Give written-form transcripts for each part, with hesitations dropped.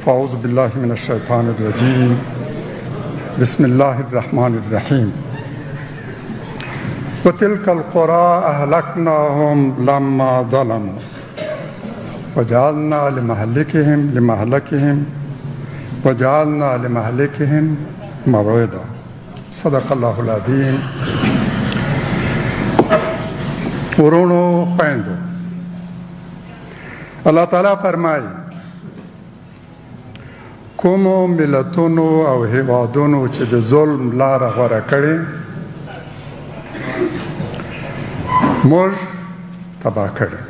فاعوذ بالله من الشیطان الرجیم بسم الله الرحمن الرحیم وتلك القرى أهلكناهم لما ظلموا وجعلنا لمهلكهم موعدا صدق الله العظیم. ورونو خویندو، الله تعالی فرمایي کومو ملتونو او هیوادونو چې د ظلم لاره غوره کړې موږ تباه کړې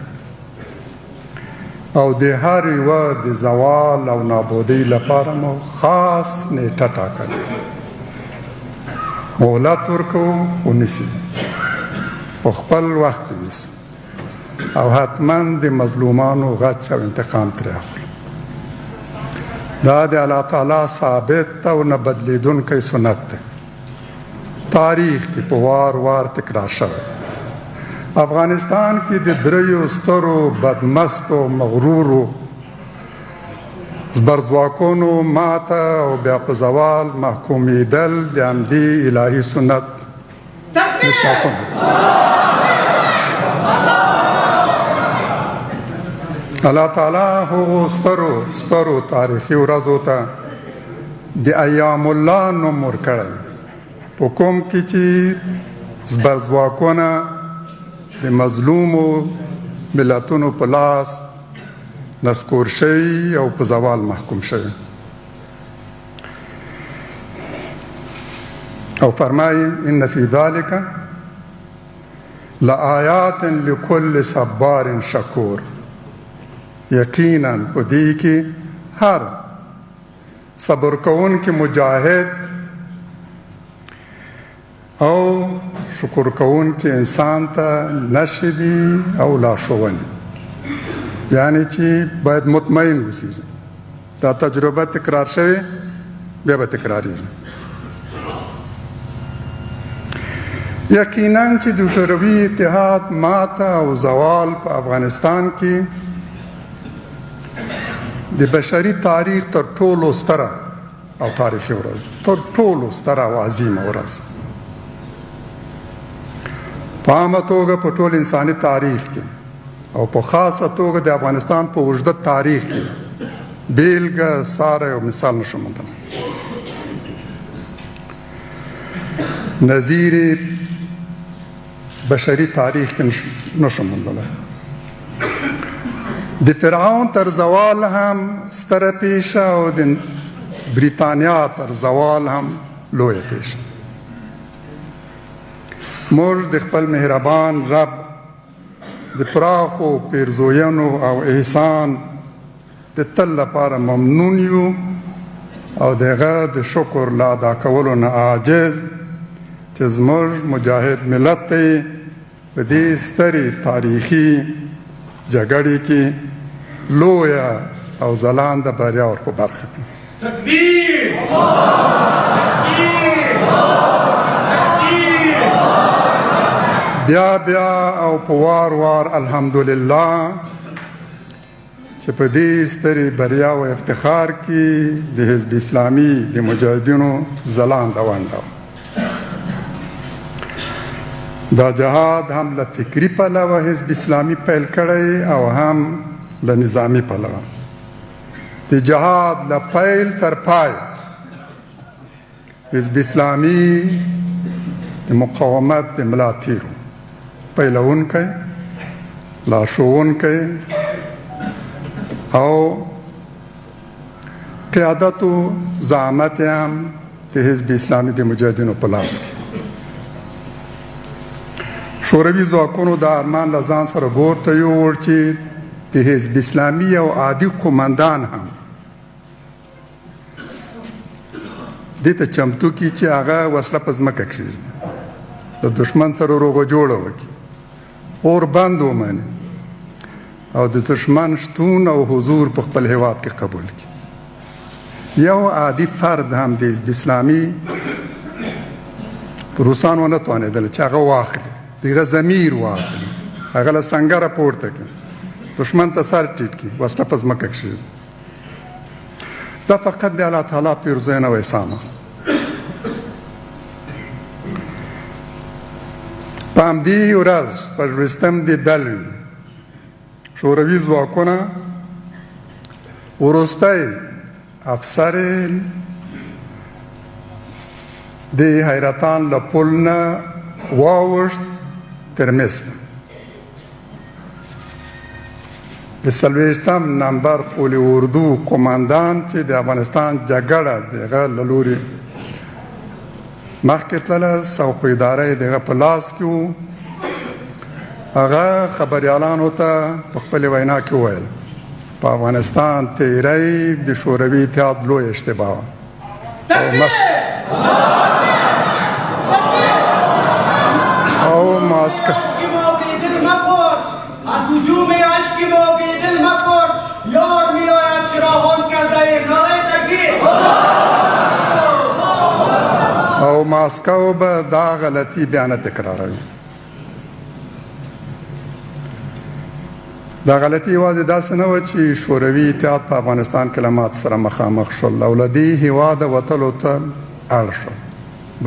او د هر یوه د زوال او نابودۍ لپاره مو خاص نیټه ټاکلې. مهلت ورکوو خو نیسي، په خپل وخت نیسو او حتما د مظلومانو غچ او انتقام ترې اخلو. دا د الله تعالی ثابت او نه بدلیدونکی سنت دی. تاریخ کې په وار وار تکرار شوی. افغانستان کې د دریو سترو بدمستو مغرورو زبرځواکونو ماته او بیا په زوال محکومېدل د همدې الهي سنت مصداقونه دي. الله تعالی هغو سترو تاریخي ورځو ته د ایام الله نوم ورکړی، په کوم کې چې زبرځواکونه د مظلومو ملتونو په لاس نسکور شوي او په زوال محکوم شوي. او فرمایي ان فی ذلک لآیات لکل صبار شکور. یقینا په دې کې هر صبر کوونکی مجاهد او شکر کوونکی انسان ته نښې دي او لارښوونې، یعنی چې باید مطمئن اوسېږي. دا تجربه تکرار شوې، بیا به تکراریږي. یقینا چې د شوروي اتحاد ماته او زوال په افغانستان کې د بشري تاریخ تر ټولو ستره او تاریخي ورځ، تر ټولو ستره او عظیمه ورځ په عامه توګه په ټول انساني تاریخ کې او په خاصه توګه د افغانستان په اوږده تاریخ کې بیلګه، ساری او مثال نشو موندلی. نظیر بشري تاریخ کې نشو موندلی. د فرعون تر زوال هم ستره پیشه او د بریتانیا تر زوال هم لویه پیشه. موږ د خپل مهربان رب د پراخو پیرزوینو او احسان د تل لپاره ممنون یو او د هغه د شکر لا ادا کولو نه عاجز چې زموږ مجاهد ملت ته په دې سترې تاریخي جګړې کې لویه او ځلانده بریا ور په برخه کړي. تکبیر! بیا او په وار وار الحمدلله چې په دې سترې بریا او افتخار کې د حزب اسلامي د مجاهدینو ځلانده ونډه. دا جهاد هم له فکري پلوه حزب اسلامي پیل کړی او هم له نظامی پلوه. د جهاد له پیل تر پای حزب اسلامي د مقاومت د ملا تیرو پیلوونکی، لارښوونکی او قیادت و زعامت هم د حزب اسلامي د مجاهدینو په لاس کې. شوروي ځواکونو د ارمان له ځان سره ګور ته یووړ چې د حزب اسلامي یو عادي قومندان هم دې ته چمتو کړي چې هغه وسله په ځمکه کښېږدي، د دښمن سره روغه جوړه وکړي، اور بند ومني او د دښمن شتون او حضور په خپل هیواد کې قبول کړي. یو عادي فرد هم د حزب اسلامي روسان ونه توانېدل چې هغه واخلي، دغه ضمیر واخلي، هغه له سنګره پورته کړي، دښمن ته سر ټیټ کړي، وسله په ځمکه کښېږدي. دا فقط د الله تعالی پیرزوینه او احسان په همدې ورځ په 20 د دلوي شوروي ځواکونه وروستی افسر د حیرتان له پل نه واوښت تر مست د 40 نمبر پل اردو قماندان چې د افغانستان جګړه دغه له لوري مخکې تلله سوق اداره یې دغه په لاس کې و هغه خبریالانو ته په خپلې وینا کې وویل په افغانستان تیری د شوروي اتحاد لوی اشتباه او ماسکه از هجوم اشکی ما بیدل مپرد یاد می آید چراغان کرده ایم نعره تکبیر او ماسکو به دا غلطی بیا نه تکراروي دا غلطي یوازې داسې نه وه چې شوروي اتحاد په افغانستان کې له مات سره مخامخ شول او له دې هېواده وتلو ته اړ شول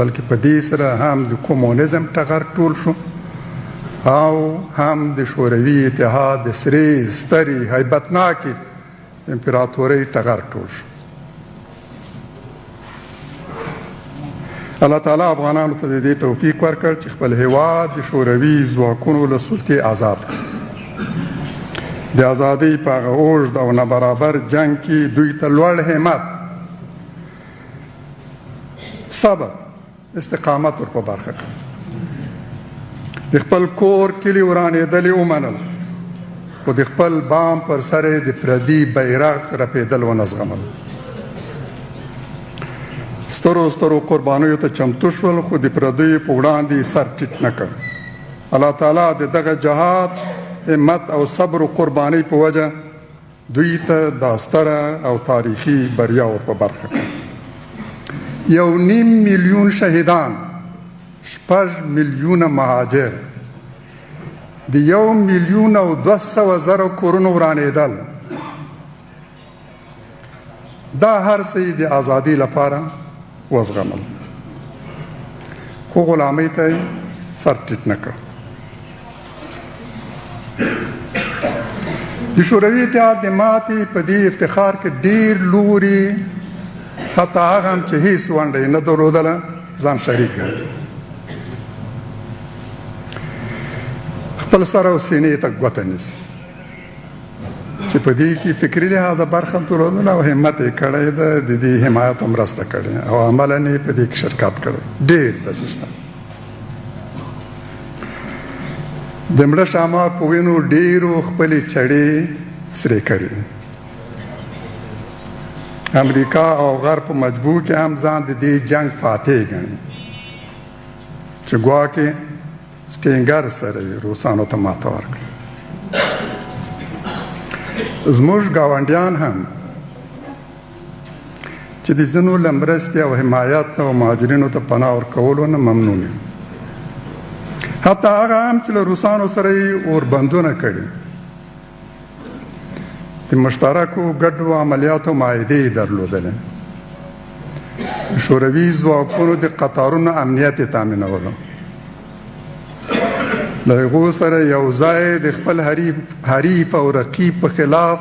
بلکې په دې سره هم د کمونیزم ټغر ټول شو او هم د شوروي اتحاد د سرې سترې هیبتناکې امپراتورۍ ټغر ټول شو الله تعالی افغانانو ته د دې توفیق ورکړ چې خپل هیواد د شوروي ځواکونو له سلطې آزاد کړ د ازادۍ په هغه اوږد او نابرابر جنګ کې دوی ته لوړ همت صبر استقامت ور په برخه کړ د خپل کور کلي ورانېدلې ومنل خو د خپل بام پر سر د پردي بیرغ رپېدل ونه زغمل سترو سترو قربانیو ته چمتو شول خو د پردیو په وړاندې سر ټیټ نه کړ الله تعالی د دغه جهاد همت او صبر او قربانۍ په وجه دوی ته دا ستره او تاریخي بریا ور په برخه کړ 1.5 میلیون شهیدان 6 میلیونه مهاجر د 1,200,000 کورونو ورانېدل دا هر څه د ازادۍ لپاره وزغمل خو غلامۍ ته سر ټیټ نه کړ د شوروي اتحاد د ماتې په دې افتخار کې ډېر لوري حتی هغه هم چې هیڅ ونډه یې نه درلودله ځان شریک کړي خپل سر او سینې ته ګوته نیسي چې په دې کې فکري لحاظه برخه درلودله او همت یې کړی ده د دې حمایت او مرسته کړې او عملاً یې په دې کې شرکت کړی ډېر داسې شته د مړه ښامار په وینو ډېرو خپلې چړې سرې کړې امریکا او غرب په مجبور کې هم ځان د دې جنگ فاتح ګڼي چې ګواکې سټینګر سره روسانو ته ماته ورکړه زموږ ګاونډیان هم چې د ځینو له مرستې او حمایت او مهاجرینو ته پناه ورکولو نه ممنون یم حتی هغه هم چې له روسانو سره یې اوربندونه کړي د مشترکو ګډو عملیاتو معاهدې یې درلودلې شوروي ځواکونو د قطارونو امنیت یې تامینولو له هغو سره یو ځای د خپل حریف او رقیب په خلاف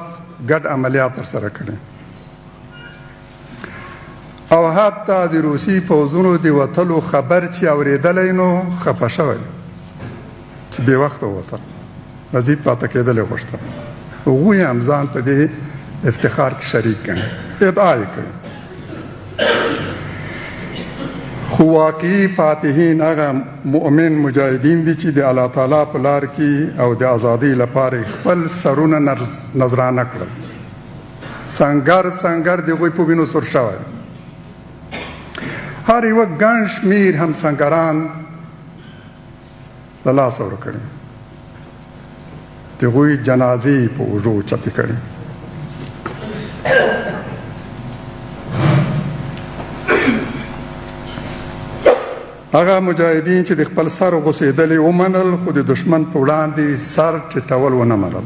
ګډ عملیات ترسره کړي او حتی د روسي فوزونو د وتلو خبر چې اورېدلی نو خفه شوی چې بې وخته ووتل مزید پاته کېدل یې غوښتل هغوی هم ځان په دې افتخار کې شریک ګڼي ادعا یې کوي خو واقعي فاتحین هغه مؤمن مجاهدین دي چې د الله تعالی په لار کې او د ازادۍ لپاره خپل سرونه نذرانه کړل سنگر د هغوی په وینو سور شوی هر یوه ګڼ شمېر همسنګران له لاسه ورکړي د هغوی جنازې په اوږو اوچتې کړي هغه مجاهدین چې د خپل سر غوڅېدل یې ومنل خو د دشمن په وړاندې سر ټیټول ونه منل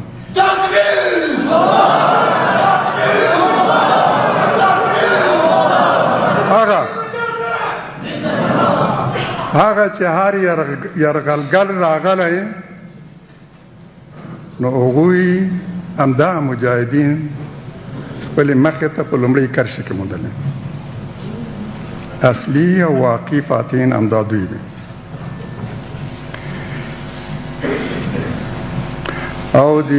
هغه چې هر یرغلګر راغلی نو هغوی همدا مجاهدین خپلې مخې ته په لومړۍ کرښه کې موندلې. اصلي او واقعي فاتحین همدا دوی دي. او د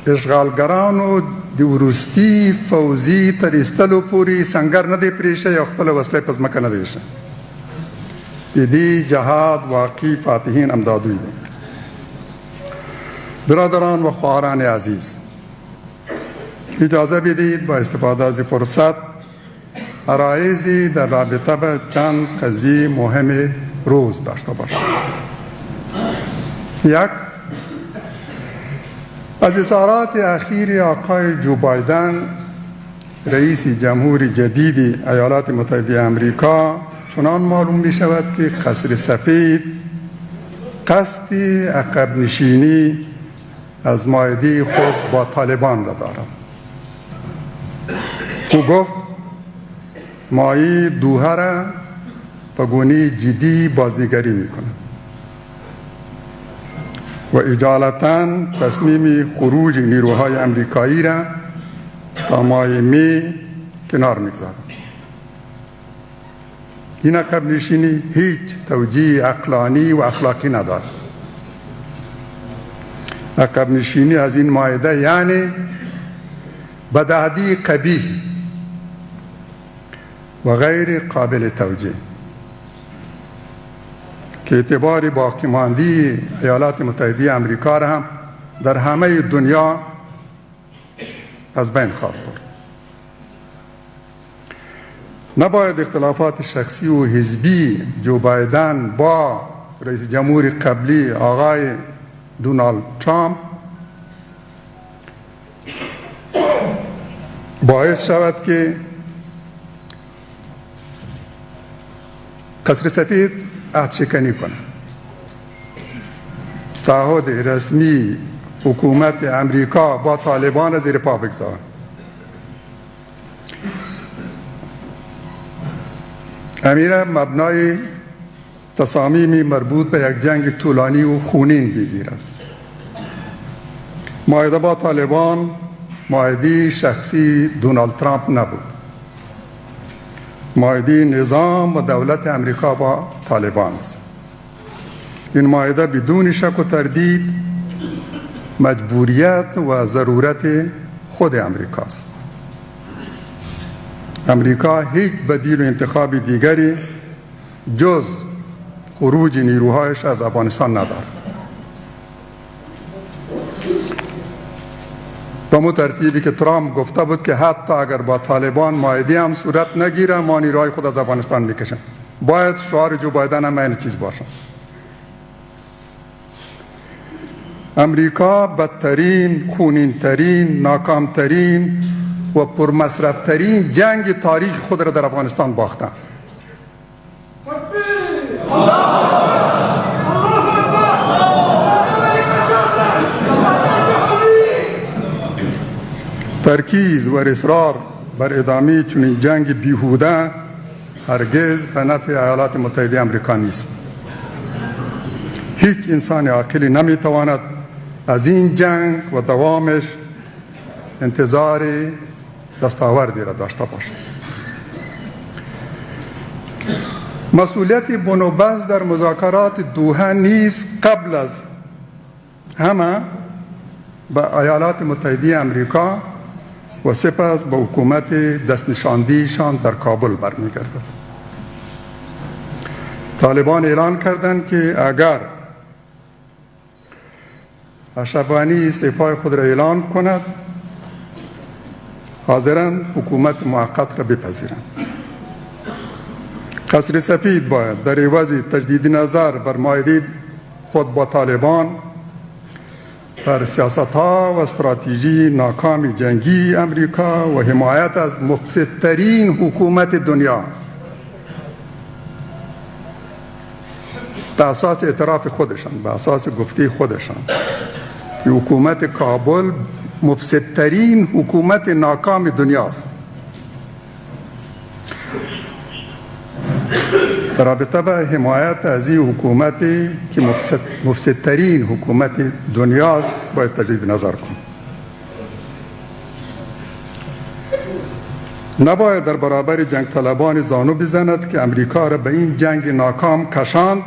اشغالګرانو د وروستي فوځي تر ایستلو پورې سنګر نه دی پرېښی او خپله وسله په ځمکه نه دی ایښی. د دې جهاد واقعي فاتحین همدا دوی دي. برادران و خواهران عزیز، اجازه بدید با استفاده از فرصت عرایضی در رابطه به چند قضیه مهم روز داشته باشم. یک، از اظهارات اخیر آقای جو بایدن رئیس جمهور جدید ایالات متحده آمریکا چنان معلوم می شود که قصر سفید قصد عقب نشینی از معاهده خود با طالبان را دارد. او گفت معاهده دوحه را به گونه جدی بازنگری می کند و اجالتا تصمیم خروج نیروهای امریکایی را تا ماه می کنار می گذارد. این عقب نشینی هیچ توجیه عقلانی و اخلاقی ندارد. عقب نشینی از این معاهده یعنی بدعهدی قبیح و غیر قابل توجیه که اعتبار باقی ماندی ایالات متحده آمریکا را هم در همه دنیا از بین خواهد برد. نباید اختلافات شخصی و حزبی جو بایدن با رئیس جمهور قبلی آقای دونالد ترامپ باعث شود که قصر سفید عهدشکنی کنه، تعهد رسمی حکومت امریکا با طالبان را زیر پا بگذارن. امیر مبنای تصامیمی مربوط به یک جنگ طولانی و خونین بگیرد. معاهده با طالبان معاهده شخصی دونالد ترامپ نبود. معاهده نظام و دولت امریکا با طالبان است. این معاهده بدون شک و تردید مجبوریت و ضرورت خود امریکاست. امریکا هیچ بدیل و انتخاب دیگری جز خروج نیروهایش از افغانستان ندارد. به مو ترتیبی که ترامپ گفته بود که حتی اگر با طالبان معاهده هم صورت نگیره ما نیروهای خود از افغانستان میکشیم. باید شعار جو بایدن هم این چیز باشه. امریکا بدترین، خونینترین، ناکامترین و پرمصرفترین جنگ تاریخ خود را در افغانستان باخته. ترکیز و اصرار بر ادامه چنین جنگ بیهوده هرگز به نفع ایالات متحده آمریکا نیست. هیچ انسان عاقلی نمیتواند از این جنگ و دوامش انتظار دستاوردی را داشته باشد. مسئولیت بنوبست در مذاکرات دوحه نیز قبل از همه به ایالات متحده آمریکا و سپس به حکومت دستنشاندهیشان در کابل برمیگردد. طالبان اعلان کردند که اگر اشرف غنی استعفای خود را اعلان کند حاضرند حکومت موقت را بپذیرند. قصر سفید باید در عوض تجدید نظر بر معاهده خود با طالبان بر سیاست‌ها و استراتژی ناکام جنگی امریکا و حمایت از مفسدترین حکومت دنیا به اساس اعتراف خودشان، به اساس گفته خودشان که حکومت کابل مفسدترین حکومت ناکام دنیاست. در رابطه به حمایت از این حکومتی که مفسدترین حکومت دنیاست باید تجدید نظر کنیم. نباید در برابر جنگ طلبان زانو بزند که امریکا را به این جنگ ناکام کشاند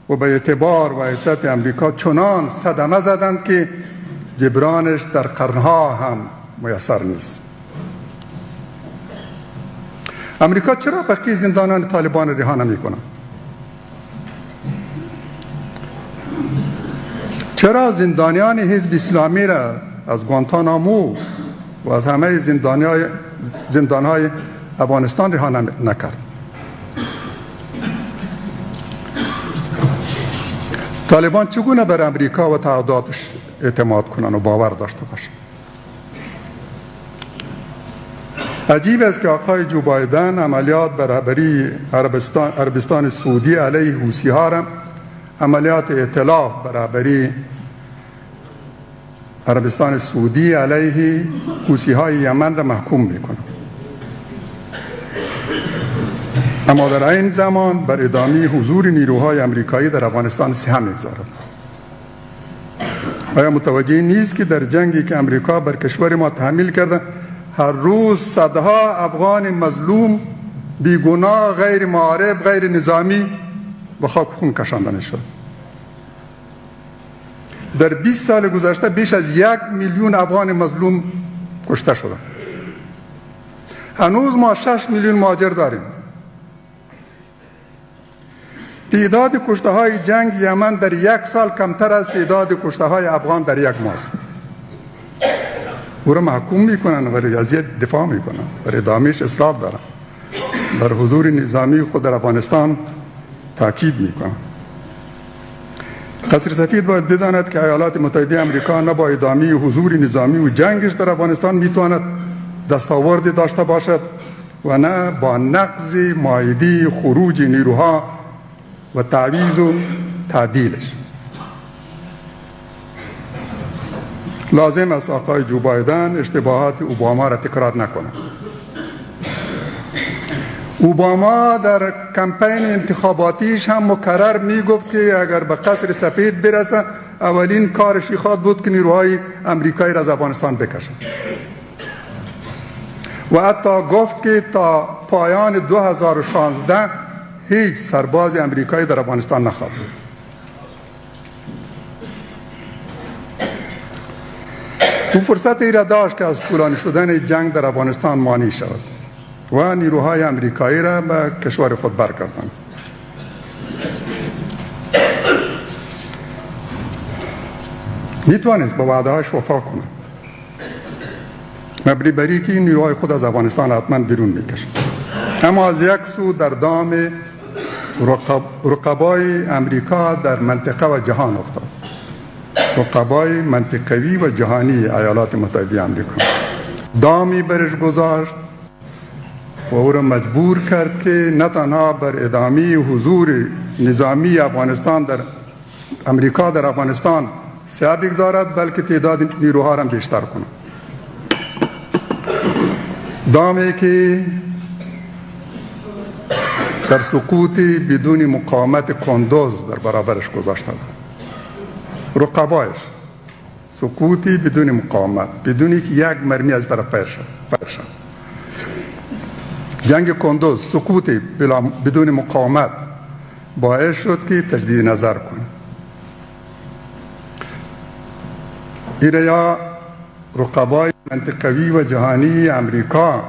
و به اعتبار و حیثیت امریکا چنان صدمه زدند که جبرانش در قرنها هم میسر نیست. امریکا چرا بقیه زندانان طالبان رها نمی‌کند؟ چرا زندانیان حزب اسلامی را از گوانتانامو و از همه زندانهای افغانستان رها نکرد؟ طالبان چگونه بر امریکا و تعهداتش اعتماد کنند و باور داشته باشند؟ عجیب است که آقای جو بایدن عملیات برابری عربستان سعودی علیه حوثی‌ها را عملیات ائتلاف برابری عربستان سعودی علیه حوثی‌های یمن را محکوم می‌کند، اما در این زمان بر ادامه حضور نیروهای امریکایی در افغانستان سهم می‌گذارد. آیا متوجه نیست که در جنگی که امریکا بر کشور ما تحمیل کرده هر روز صدها افغان مظلوم بیگناه غیر معارف غیر نظامی به خاک خون کشانده شد؟ در 20 سال گذشته بیش از 1 میلیون افغان مظلوم کشته شدند. هنوز ما 6 میلیون مهاجر داریم. تعداد کشته های جنگ یمن در 1 سال کمتر از تعداد کشته های افغان در 1 ماه است. او را محکوم میکنن و برای اذیت دفاع میکنن، برای ادامهش اصرار دارن، بر حضور نظامی خود در افغانستان تاکید میکنن. قصر سفید باید بداند که ایالات متحده آمریکا نه با ادامه حضور نظامی و جنگش در افغانستان میتواند دستاوردی داشته باشد و نه با نقض معاهده خروج نیروها و تعویض و تعدیلش. لازم است آقای جو بایدن اشتباهات اوباما را تکرار نکنه. اوباما در کمپین انتخاباتیش هم مکرر میگفت که اگر به قصر سفید برسه اولین کارش خواهد بود که نیروهای امریکایی را از افغانستان بکشن و حتی گفت که تا پایان 2016 هیچ سرباز امریکایی در افغانستان نخواهد بود. او فرصت ای را داشت که از طولانی شدن جنگ در افغانستان مانع شود و نیروهای امریکایی را به کشور خود برگرداند. میتوانست به وعده هاش وفا کنه، مبنی بر اینکه نیروهای خود از افغانستان حتما بیرون میکشند. اما از یک سو در دام رقبای امریکا در منطقه و جهان افتاد، رقبای منطقوی و جهانی ایالات متحده آمریکا دامی برش گذاشت و او را مجبور کرد که نه تنها بر ادامه حضور نظامی افغانستان در امریکا در افغانستان سعی بگذارد بلکه تعداد نیروها را بیشتر کند. دامی که در سقوط بدون مقاومت کندوز در برابرش گذاشته بود. رقبایش سقوطی بدون مقاومت، بدونی که یک مرمی از طرف فرشد. جنگ کندوز سقوط بدون مقاومت باعث شد که تجدید نظر کنه. این یا رقبای منطقوی و جهانی امریکا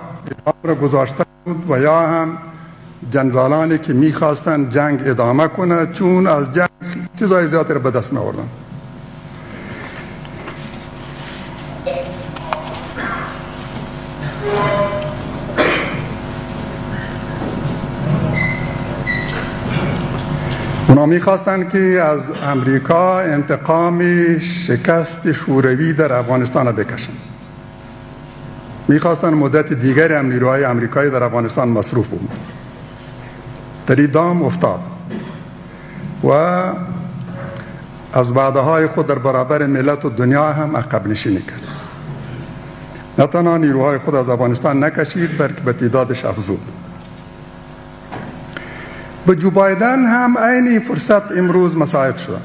را گذاشته بود و یا هم جنرالانی که میخواستن جنگ ادامه کنه چون از جنگ چیزای زیادی را به دست می آوردن. اونا میخواستن که از امریکا انتقام شکست شوروی در افغانستان بکشن. میخواستن مدت دیگری هم نیروهای امریکایی در افغانستان مصروف بود. در این دام افتاد و از وعده های خود در برابر ملت و دنیا هم عقب نشینی کرد. نه تنها نیروهای خود از افغانستان نکشید بلکه به تعدادش افزود. به جو بایدن هم عین فرصت امروز مساعد شده.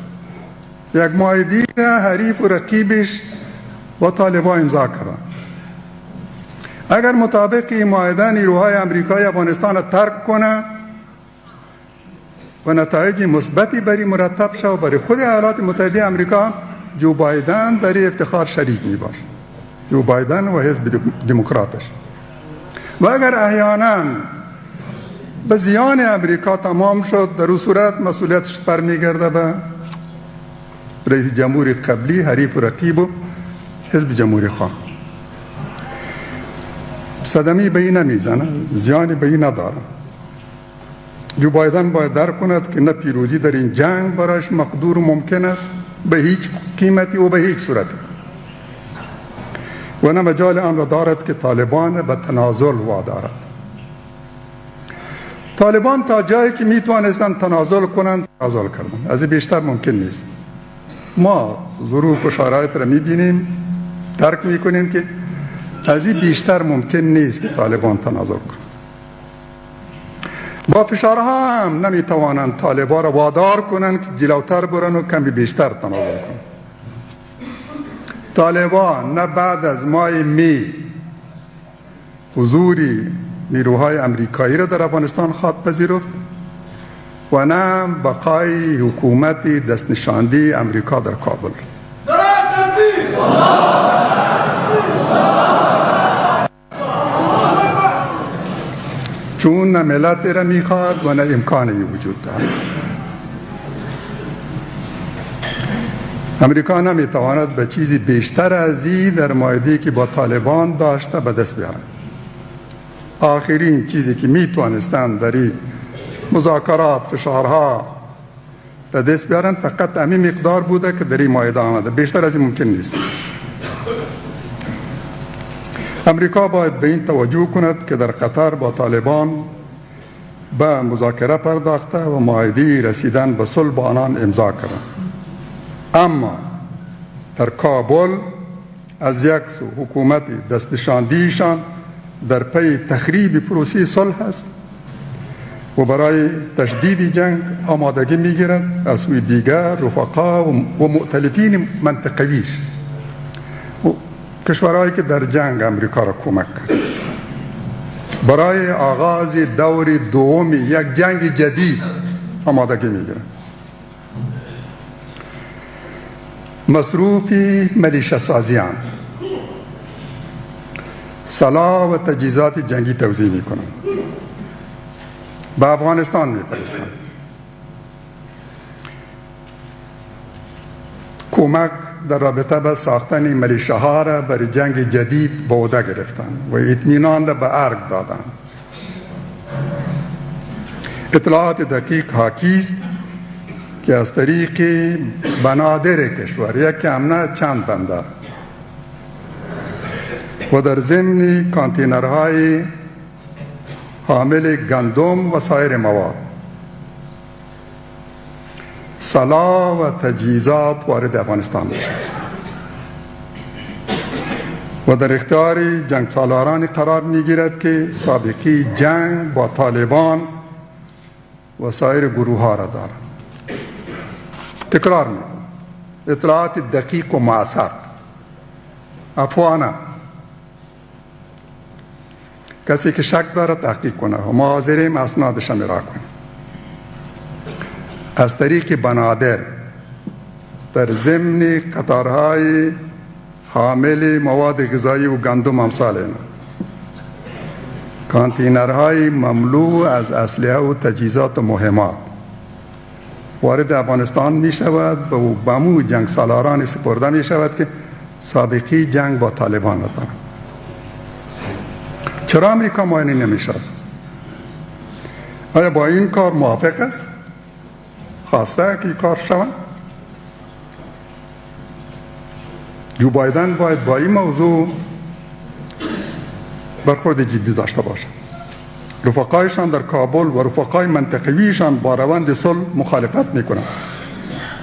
یک معاهده حریف و رقیبش با طالبان امضا کرده. اگر مطابق این معاهده نیروهای امریکایی افغانستان را ترک کنه و نتایج مثبتی بری مرتب شد و برای خود ایالات متحده امریکا، جو بایدن در این افتخار شریک می باشه، جو بایدن و حزب دموکراتش. و اگر احیانا به زیان امریکا تمام شد، در اون صورت مسئولیتش برمیگرده به رئیس جمهور قبلی حریف و رقیب و حزب جمهوری خواه. صدمی به این نمیزنه، زیانی به این نداره. جو بایدن باید درک کند که نه پیروزی در این جنگ برایش مقدور و ممکن است به هیچ قیمتی و به هیچ صورتی، و نه مجال آن را دارد که طالبان به تنازل وادارد. طالبان تا جایی که میتوانستند تنازل کنند تنازل کردند، از این بیشتر ممکن نیست. ما ظروف و شرایط را میبینیم، درک میکنیم که از این بیشتر ممکن نیست که طالبان تنازل کنند. با فشارها هم نمیتوانند طالبان را وادار کنند که جلوتر برن و کمی بیشتر تنازل کنند. طالبان نه بعد از ماه می حضوری نیروهای امریکایی را در افغانستان خواهد پذیرفت و نه بقای حکومت دستنشانده امریکا در کابل. چون نه ملت را میخواد و نه امکانی وجود دارد. امریکا نمیتواند به چیزی بیشتر از این در معاهده‌ای که با طالبان داشته به دست بیارد. آخرین چیزی که میتوانستند در این مذاکرات فشارها به دست بیارن فقط همین مقدار بوده که در این معاهده آمده، بیشتر از این ممکن نیست. امریکا باید به این توجه کند که در قطر با طالبان به مذاکره پرداخته و معاهده رسیدن به صلح با آنان امضا کرده، اما در کابل از یک سو حکومت دستنشانده‌شان در پی تخریب پروسه صلح است و برای تشدید جنگ آمادگی میگیرد. از سوی دیگر رفقا و مؤتلفین منطقویش، کشورهایی که در جنگ امریکا را کمک کرد، برای آغاز دور دوم یک جنگ جدید آمادگی میگیرد. مصروف ملیشه سازیان، سلاح و تجهیزات جنگی توزیع میکنند، به افغانستان میفرستند. کمک در رابطه با ساختن ملیشه ها را برای جنگ جدید به عهده گرفتند و اطمینان را به ارگ دادند. اطلاعات دقیق حاکی است که از طریق بنادر کشور، یک هم نه چند بندر و در ضمن کانتینرهای حامل گندم و سایر مواد، سلاح و تجهیزات وارد افغانستان میشود و در اختیار جنگ سالاران قرار میگیرد که سابقه جنگ با طالبان و سایر گروه ها را دارند. تکرار میکنم، اطلاعات دقیق و موثق، افوانه. کسی که شک دارد تحقیق کنه و ما حاضریم اسنادش را کنه. از طریق بنادر در ضمن قطارهای حامل مواد غذایی و گندم امثال اینا، کانتینرهای مملو از اسلحه و تجهیزات و مهمات وارد افغانستان می شود و به امو جنگ سالاران سپرده می شود که سابقه جنگ با طالبان دارند. چرا امریکا معاینه نمی شود؟ آیا با این کار موافق است؟ خواسته که این کار شود؟ جو بایدن باید با این موضوع برخورد جدی داشته باشد. رفقایشان در کابل و رفقای منطقویشان با روند صلح مخالفت میکنند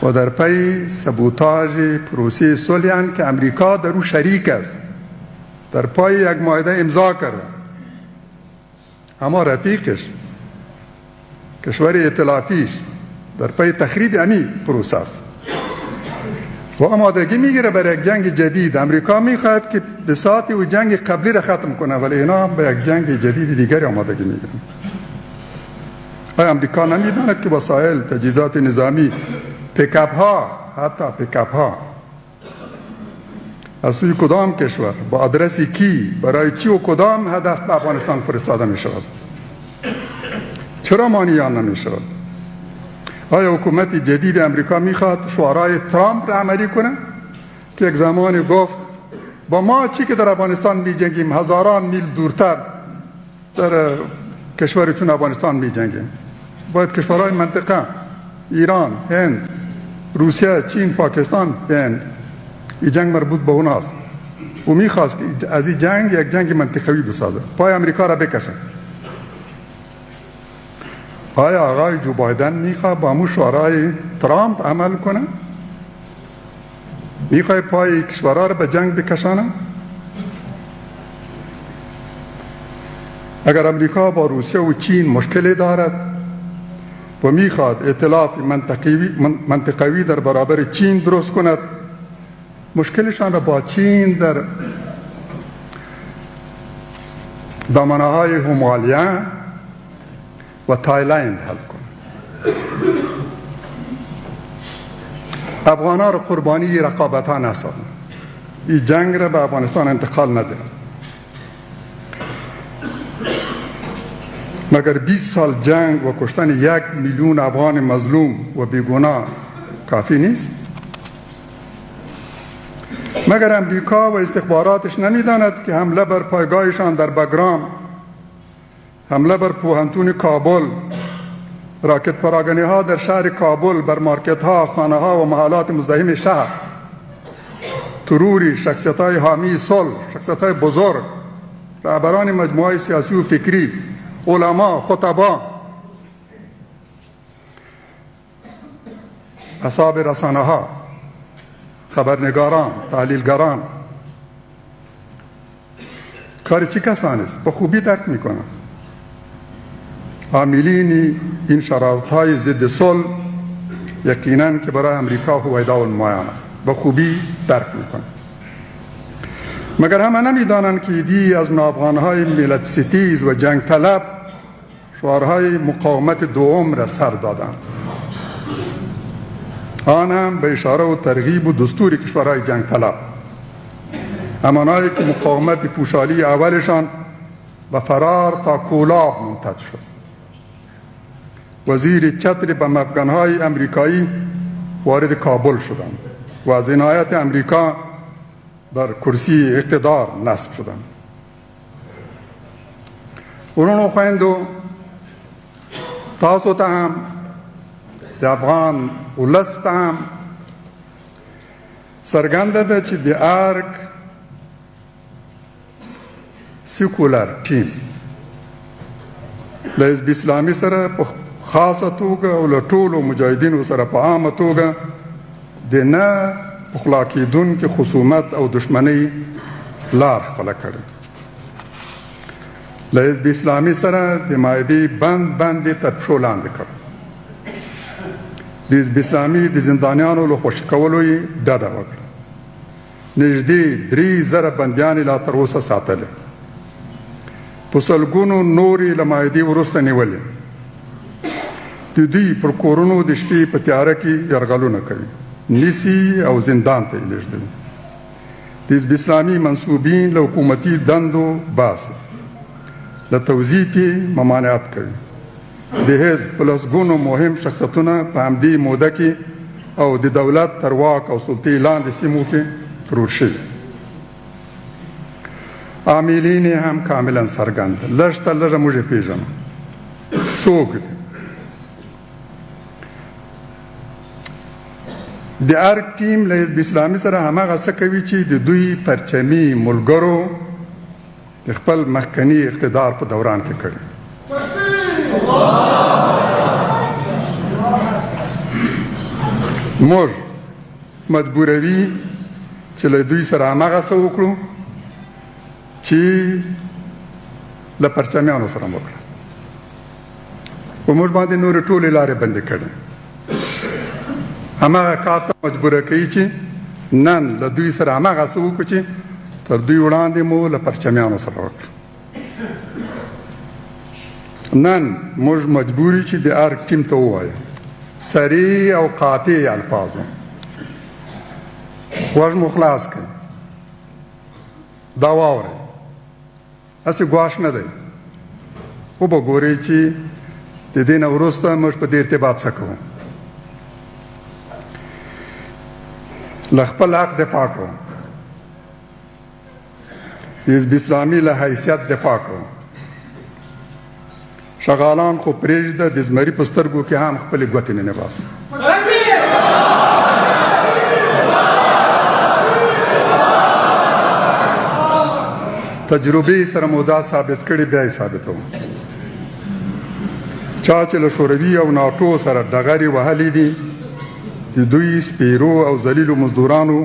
و در پی سبوتاژ پروسه صلح که امریکا در او شریک است، در پای یک معاهده امضا کرده، اما رفیقش کشور ائتلافیش در پی تخریب امی پروسس و آمادگی میگیره برای یک جنگ جدید. امریکا میخواد که به ساعتی و جنگ قبلی را ختم کنه، ولی اینا به یک جنگ جدید دیگری آمادگی میگیرن. امریکا نمیداند که وسایل تجهیزات نظامی پیکاپ ها، حتی پیکاپ ها از سوی کدام کشور با آدرسی کی برای چی و کدام هدف به افغانستان فرستاده می شود؟ چرا مانع نمی شود؟ آیا حکومت جدید امریکا میخواد شعارهای ترامپ را عملی کنه که یک زمانی گفت با ما چی که در افغانستان می جنگیم هزاران میل دورتر در کشور چون افغانستان می جنگیم؟ باید کشورهای منطقه ایران، هند، روسیه، چین، پاکستان بیند این جنگ مربوط به اوناست و میخواست که از این جنگ یک جنگ منطقوی بسازه، پای امریکا را بکشه. آیا آقای جو بایدن میخواد با همون شعارهای ترامپ عمل کنه؟ میخواد پای کشورها را به جنگ بکشانه؟ اگر امریکا با روسیه و چین مشکلی دارد و میخواد ائتلاف منطقوی در برابر چین درست کند، مشکلشان را با چین در دامنه های همالیا و تایلند حل کن. افغانان را قربانی رقابت ها نسازن، این جنگ را به افغانستان انتقال نده. مگر 20 سال جنگ و کشتن 1 میلیون افغان مظلوم و بیگناه کافی نیست؟ مگر امریکا و استخباراتش نمیداند که حمله بر پایگاهشان در بگرام، حمله بر پوهنتون کابل، راکت پراگنی ها در شهر کابل بر مارکت ها، خانه ها و محلات مزدحم شهر، تروری شخصیت های حامی صلح، شخصیت های بزرگ، رهبران مجموعه سیاسی و فکری، علما، خطبا، اصحاب رسانه ها، خبرنگاران، تحلیلگران، کار چی کسان است؟ به خوبی درک میکنن. عاملین این شرایط های ضد صلح یقینا که برای امریکا هویدا المایان است، به خوبی درک میکنن. مگر همه نمیدانند که دی از نوافغانهای ملت ستیز و جنگ طلب شعارهای مقاومت دوم را سر دادند، آن هم به اشاره و ترغیب و دستور کشورهای جنگ طلب، همانهایی که مقاومت پوشالی اولشان و فرار تا کولاب منتج شد و زیر چتر بم افغانهای امریکایی وارد کابل شدند و از عنایت امریکا در کرسی اقتدار نصب شدند. ورونو خویندو، تاسو ته هم د افغان ولس ته هم څرګنده ده چې د ارګ سیکولر ټیم له حزب اسلامي سره په خاصه توګه او له ټولو مجاهدینو سره په عامه توګه د نه پخلا کېدونکې خصومت او دشمنۍ لار خپله کړې. له حزب اسلامي سره د معاهدې بند یې تر پښو لاندې کړ. د حزب اسلامي د زندانیانو له خوشي کولو یې ډډه وکړه. نږدې 3,000 بندیان یې لا تر اوسه ساتلې. په سلګونو نورې له معاهدې وروسته نیولې. د دوی پر کورونو د شپې په تیاره کې یرغلونه کوي، نیسي او زندان ته یې لېږدوي. د حزب اسلامي منصوبین له حکومتي دندو باسي، له توظیف یې ممانعت کوي. د حزب په لسګونو مهم شخصیتونه په همدې موده کې او د دولت تر واک او سلطې لاندې سیمو کې ترور شوي. عاملین یې هم کاملا څرګند دي. لږ تر لږه موږ یې پېژنو څوک دي. د ارګ ټیم له حزب اسلامي سره هماغه څه کوي چې د دوی پرچمي ملګرو د خپل مخکني اقتدار په دوران کې کړي. موږ مجبوروي چې له دوی سره هماغه څه وکړو چې له پرچمیانو سره وکړه. په موږ باندې نورې ټولې لارې بندې کړې. هماغه کار ته مجبوره کوي چې نن له دوی سره هماغه څه وکړو چې تر دوی وړاندې مو له پرچمیانو سره وکړو. نن موږ مجبور یو چې د ارګ ټیم ته ووایو سریع او قاطع الفاظو غوږ مو خلاص کړئ، دا واورئ، هسې ګواښ نه دی. وبه ګورئ چې د دې نه وروسته موږ په دې ارتباط څه کوو. له خپل حق دفاع کوو، د حزب اسلامي له حیثیت دفاع کوو. شغالان خو پرېږده، د زمري په سترګو کې هم خپلې ګوتې نه باسو. تجربې سره مو دا ثابت کړي، بیا یې ثابتوم. چا چې له شوروي او ناټو سره ډغرې وهلې دي، د دوی سپیرو او ذلیلو مزدورانو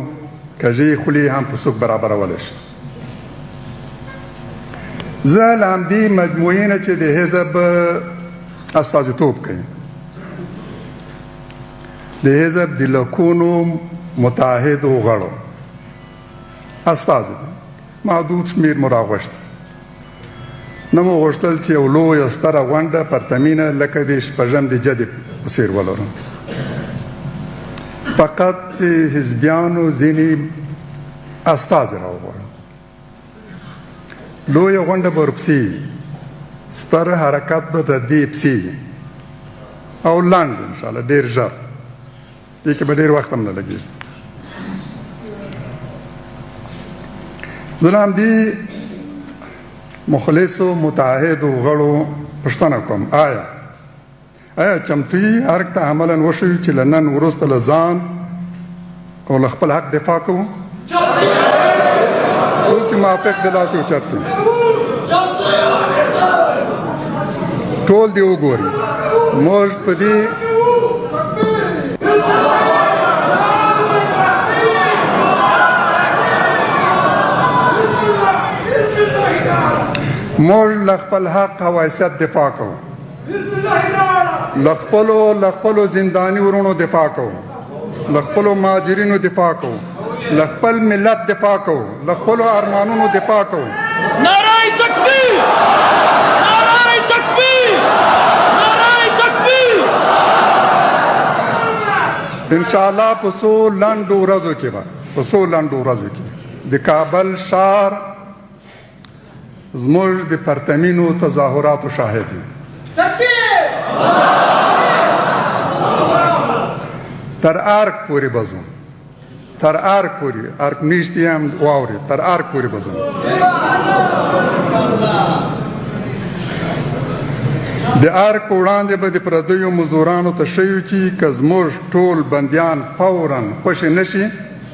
کږې خولې هم په څوک برابرولی شي. زه له همدې مجموعې نه چې د حزب استازیتوب کوي، د حزب د لکونو متحدو غړو استازی دی، محدود شمېر مو راغوښت. نه مو غوښتل چې یو لویه ستره غونډه پرتمینه لکه د شپږم د جدې په څېر ولرم. فقط د حزبیانو ځینې استازي راوغواړم. لویه غونډه به ورپسې، ستر حرکت به د دې پسې او لنډ انشاءالله ډېر ژر، دې کې به ډېر وخت هم نه لګېږي. زه له همدې مخلصو متحدو غړو پوښتنه کوم، آیا چمتو یې ارګ ته عملاً وښیو چې له نن وروسته له ځان او له خپل حق دفاع کوو؟ څوک چې موافق دی لاس یې اوچت کړي. ټول دې وګوري. موږ په دې موږ له خپل حق او حیثیت دفاع کوو، له خپلو زنداني ورونو دفاع کوو، له خپلو مهاجرینو دفاع کوو، له خپل ملت دفاع کوو، له خپلو ارمانونو دفاع کوو. نعره تکبیر! نعره تکبیر! نعره تکبیر! انشاءالله په څو لنډو ورځو کې د کابل ښار زموږ د پرتمینو تظاهراتو شاهد وي. تر ارګ پورې به ځو، تر ارګ پورې، ارګ نږدې هم واورې، تر ارګ پورې به ځو. د ارګ په وړاندې به د پردیو مزدورانو ته ښیو چې که زموږ ټول بندیان فوراً خوشې نه شي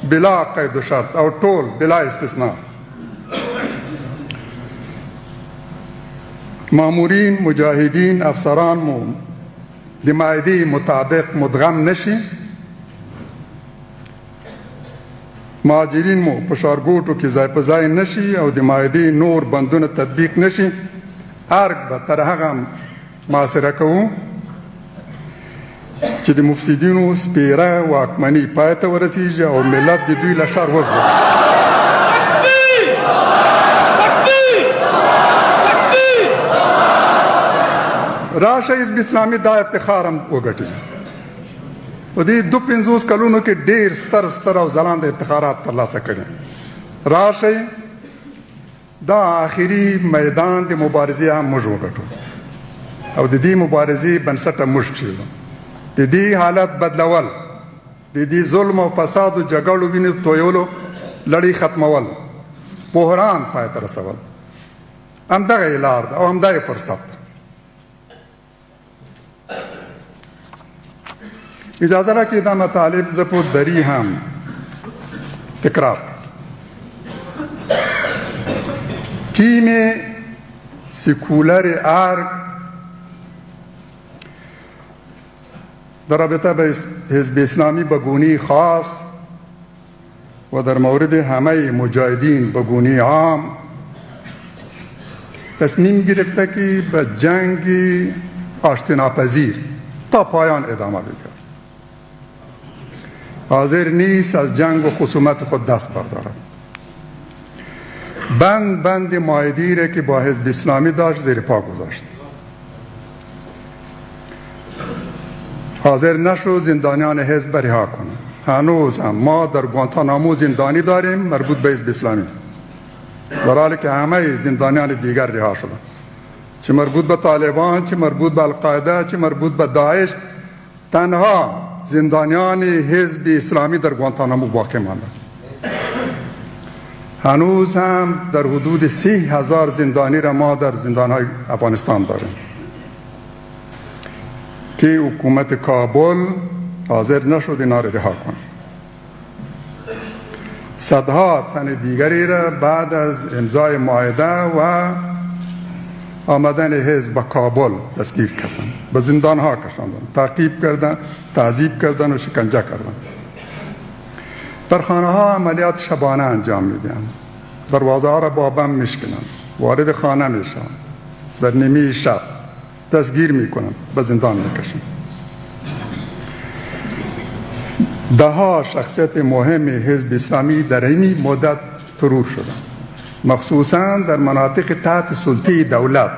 بلا قید و شرط او ټول بلا استثناء، مامورین، مجاهدین، افسران مو د معاهدې مطابق مدغم نشي، مهاجرین مو په ښارګوټو کې ځای په ځای نشي او د معاهدې نور بندونه تطبیق نشي، ارګ به تر هغه محاصره کوو چې د مفسدینو سپیره واکمني پای ته ورسیږي او ملت د دوی له شر وژغوري. راشه حزب اسلامي دا افتخار هم وګټي. په دې 2-50 کلونو کې ډېر ستر او ځلانده افتخارات ترلاسه کړي. راشه دا آخري میدان د مبارزې هم موږ وګټو او د دې مبارزې بنسټ موږ کېږدو. د دې حالت بدلول، د دې ظلم او فساد او جګړو وینې تویولو لړۍ ختمول، بحران پای ته رسول، همدغه یې لار ده او همدا یې فرصت ده. اجازه راکړئ دا مطالب زه په دري هم تکرار. تیم سکولر ارگ در رابطه به حزب اسلامی به گونه خاص و در مورد همه مجاهدین به گونه عام تصمیم گرفته که به جنگ آشتی ناپذیر تا پایان ادامه بگیرد. حاضر نیست از جنگ و خصومت خود دست بردارد. بند معاهده‌ای را که با حزب اسلامی داشت زیر پا گذاشت. حاضر نشد زندانیان حزب رها کنند. هنوز هم ما در گوانتانامو زندانی داریم مربوط به حزب اسلامی، در حالی که همه زندانیان دیگر رها شدند، چه مربوط به طالبان، چه مربوط به القاعده، چه مربوط به داعش. تنها زندانیان حزب اسلامی در گوانتانامو باقی ماندند. هنوز هم در حدود 30,000 زندانی را ما در زندانهای افغانستان داریم که حکومت کابل حاضر نشد اینا را رها کند. صدها تن دیگری را بعد از امضای معاهده و آمدن حزب به کابل دستگیر کردند، به زندان ها کشاندند، تعقیب کردند، تعذیب کردند و شکنجه کردند. در خانه ها عملیات شبانه انجام میدهند، دروازه ها را با بم میشکنند، وارد خانه میشوند، در نیمه شب دستگیر میکنند، به زندان میکشند. دهها شخصیت مهم حزب اسلامی در این مدت ترور شدند، مخصوصا در مناطق تحت سلطه دولت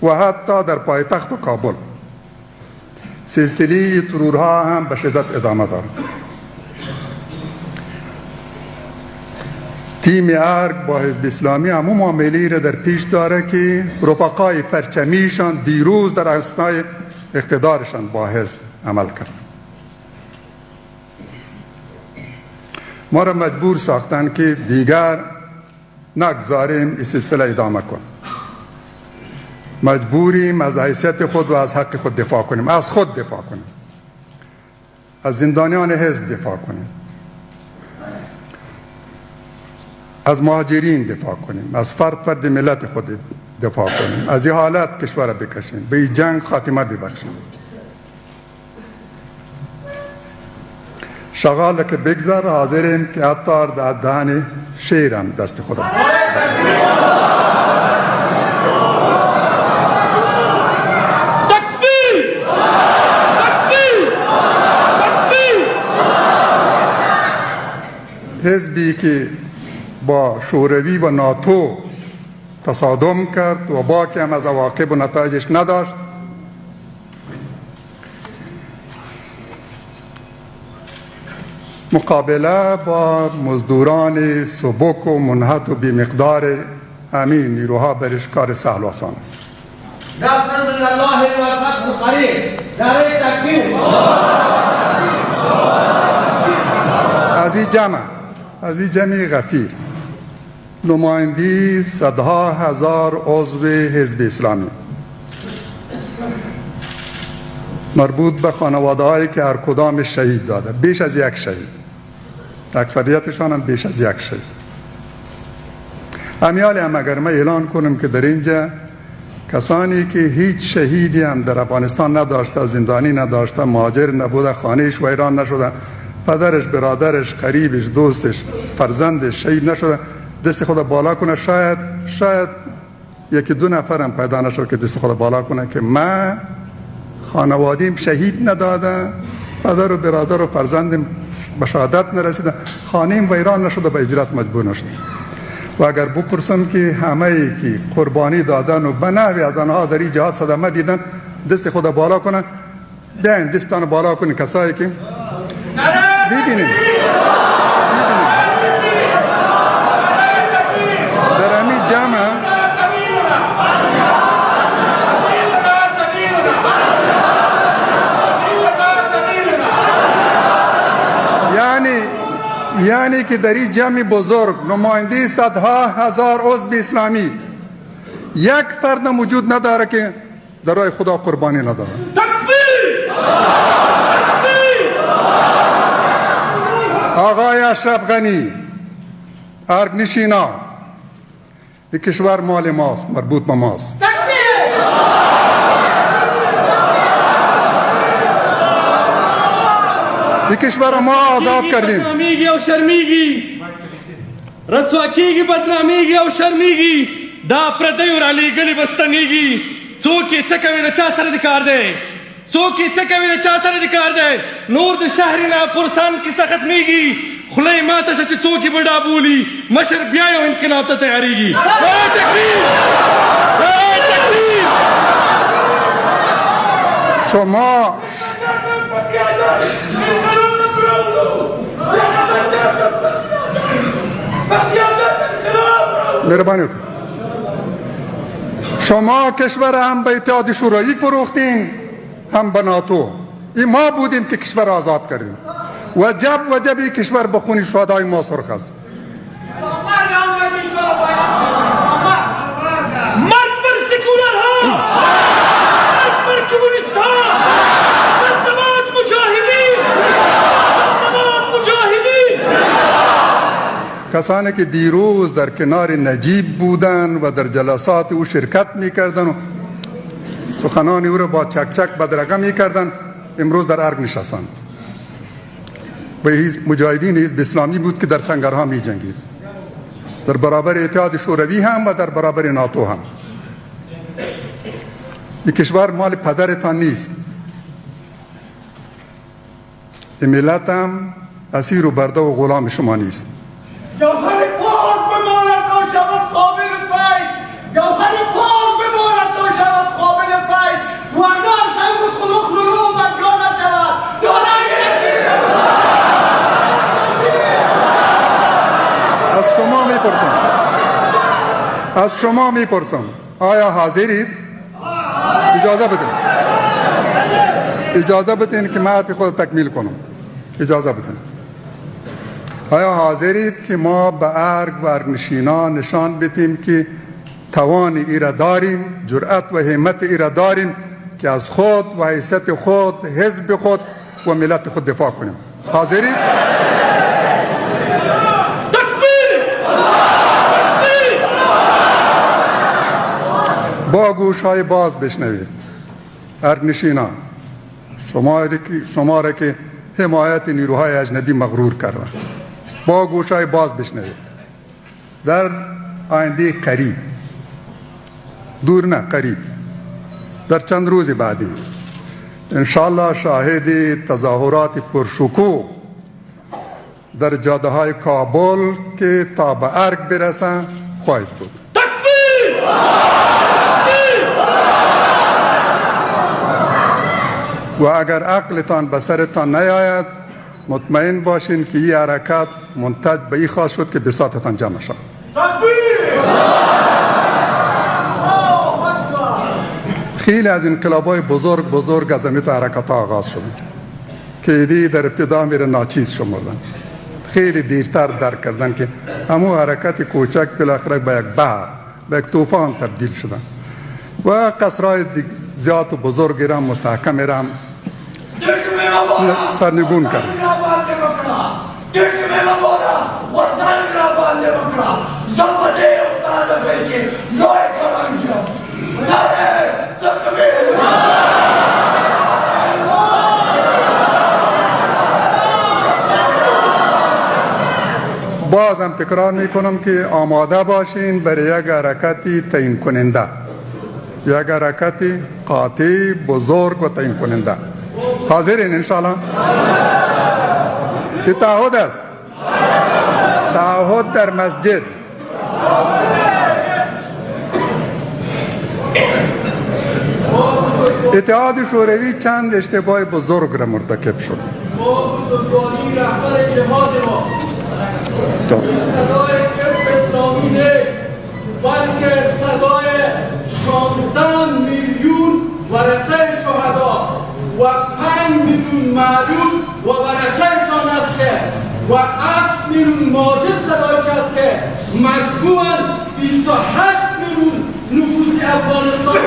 و حتی در پایتخت کابل. سلسله ترورها هم به شدت ادامه دارد. تیم ارگ با حزب اسلامی همون معامله‌ای را در پیش داره که رفقای پرچمیشان دیروز در اثنای اقتدارشان با حزب عمل کردند. ما را مجبور ساختند که دیگر نگذاریم این سلسله ادامه کنیم. مجبوریم از حیثیت خود و از حق خود دفاع کنیم، از خود دفاع کنیم، از زندانیان حزب دفاع کنیم، از مهاجرین دفاع کنیم، از فرد ملت خود دفاع کنیم، از این حالت کشور را بکشیم، به این جنگ خاتمه ببخشیم. شغال که بگذر حاضریم که حتی در دهن شیر هم دست خدا. حزبی که با شوروی و ناتو تصادم کرد و باقی هم از عواقب و نتایجش نداشت، مقابله با مزدوران سبک و منحط و بی‌مقدار همین نیروها برش کار سهل و آسان است. نصر من الله و فتح قریب. نعره تکبیر. از این جمع غفیر نمایندی صدها هزار عضو حزب اسلامی مربوط به خانواده هایی که هر کدام شهید داده، بیش از یک شهید، اکثریتشان هم بیش از یک شهید. امیال هم اگر ما اعلان کنم که در اینجا کسانی که هیچ شهیدی هم در افغانستان نداشته، زندانی نداشته، مهاجر نبوده، خانهش ویران نشده، پدرش، برادرش، قریبش، دوستش، فرزندش شهید نشده، دست خود بالا کنه. شاید یکی دو نفر هم پیدا نشد که دست خود بالا کنه که من خانوادیم شهید نداده، پدر و برادر و فرزندم به شهادت نرسیده، خانه‌ام ویران نشده، به هجرت مجبور نشده. و اگر بپرسم که همه که قربانی دادن و به نحوی از آنها در این جهاد صدمه دیدن دست خود بالا کنن، بیاین دستان بالا کنین کسایی که ببینیم در همی جمع یعنی که در این جمع بزرگ نماینده صدها هزار عضو اسلامی یک فرد موجود نداره که در راه خدا قربانی نداره. تکبیر! آقای اشرف غنی، ارگ نشینا، این کشور مال ماست، مربوط به ماست. این کشور ما آزاد کردیم. بدنامیگی او شرمیگی، رسوا کیگی، بدنامیگی او شرمیگی، دا پردیو را لیگلی بستنیگی، څوک څه کوي د چا سره د کار دی څوک څه کوي د چا سره د کار دی نور د شهر نه پرسان کیسه ختمیږي خوله یې ماته شه چې څوک یې به ډابولي مشر بیا یو انقلاب ته تیاریږي نعره تکبیر نعره تکبیر شما مهربانی کنید شما کشور هم به اتحاد شوروی فروختین هم به ناتو این ما بودیم که کشور آزاد کردیم وجب این کشور به خون شهدای ما سرخ است مرگ بر سکولرها مرگ بر کمونیستها مرگ مجاهدین کسانی که دیروز در کنار نجیب بودن و در جلسات او شرکت میکردن و سخنان او را با چک چک بدرقه میکردن امروز در ارگ نشستند و مجاهدین حزب اسلامی بود که در سنگرها می جنگید در برابر اتحاد شوروی هم و در برابر ناتو هم این کشور مال پدرتان نیست این ملت هم اسیر و برده و غلام شما نیست جوهر پاک بماند تا شود قابل فید جوهر پاک بماند تا شود قابل فید وگر سنگ خلوخ نلوم و جا نشود از شما میپرسم آیا حاضرید؟ اجازه بدین که من حرف خود تکمیل کنم اجازه بدین آیا حاضرید که ما به ارگ و ارگنشینان نشان بدیم که توان ایره داریم جرأت و همت ایره داریم که از خود و حیثیت خود حزب خود و ملت خود دفاع کنیم حاضرید؟ با گوش‌های باز بشنوید ارگنشینان شما را که حمایت نیروهای اجنبی مغرور کردن با گوش‌های باز بشنوید در آینده قریب دور نه قریب در چند روز بعدی انشالله شاهد تظاهرات پرشکوه در جاده های کابل که تا به ارگ برسن خواهید بود و اگر عقلتان به سرتان نیاید مطمئن باشین که این حرکت منتج به این خواهد شد که بساطتان جمع شد خیلی از انقلاب‌های بزرگ از امیت حرکت ها آغاز شد که ایدی در ابتدا میره ناچیز شمردن خیلی دیرتر درک کردن که همو حرکت کوچک بالاخره به یک بحر به یک طوفان تبدیل شدن و قصرهای زیاد و بزرگی را مستحکم را سرنگون کرد بازم تکرار میکنم که آماده باشین برای یک حرکتی تعیین کننده یک حرکتی قاطع بزرگ و تعیین کننده حاضرین انشاءالله این تعهد است تعهد در مسجد اتحاد شوروی چند اشتباه بزرگ را مرتکب شد صدای حزب اسلامی نه بلکه صدای 16 میلیون ورثه شهدا و 5 میلیون معلول و ورثهشان است که و 7 میلیون ماجد صدایش است که مجموعاً 28 میلیون نفوذ افغانستان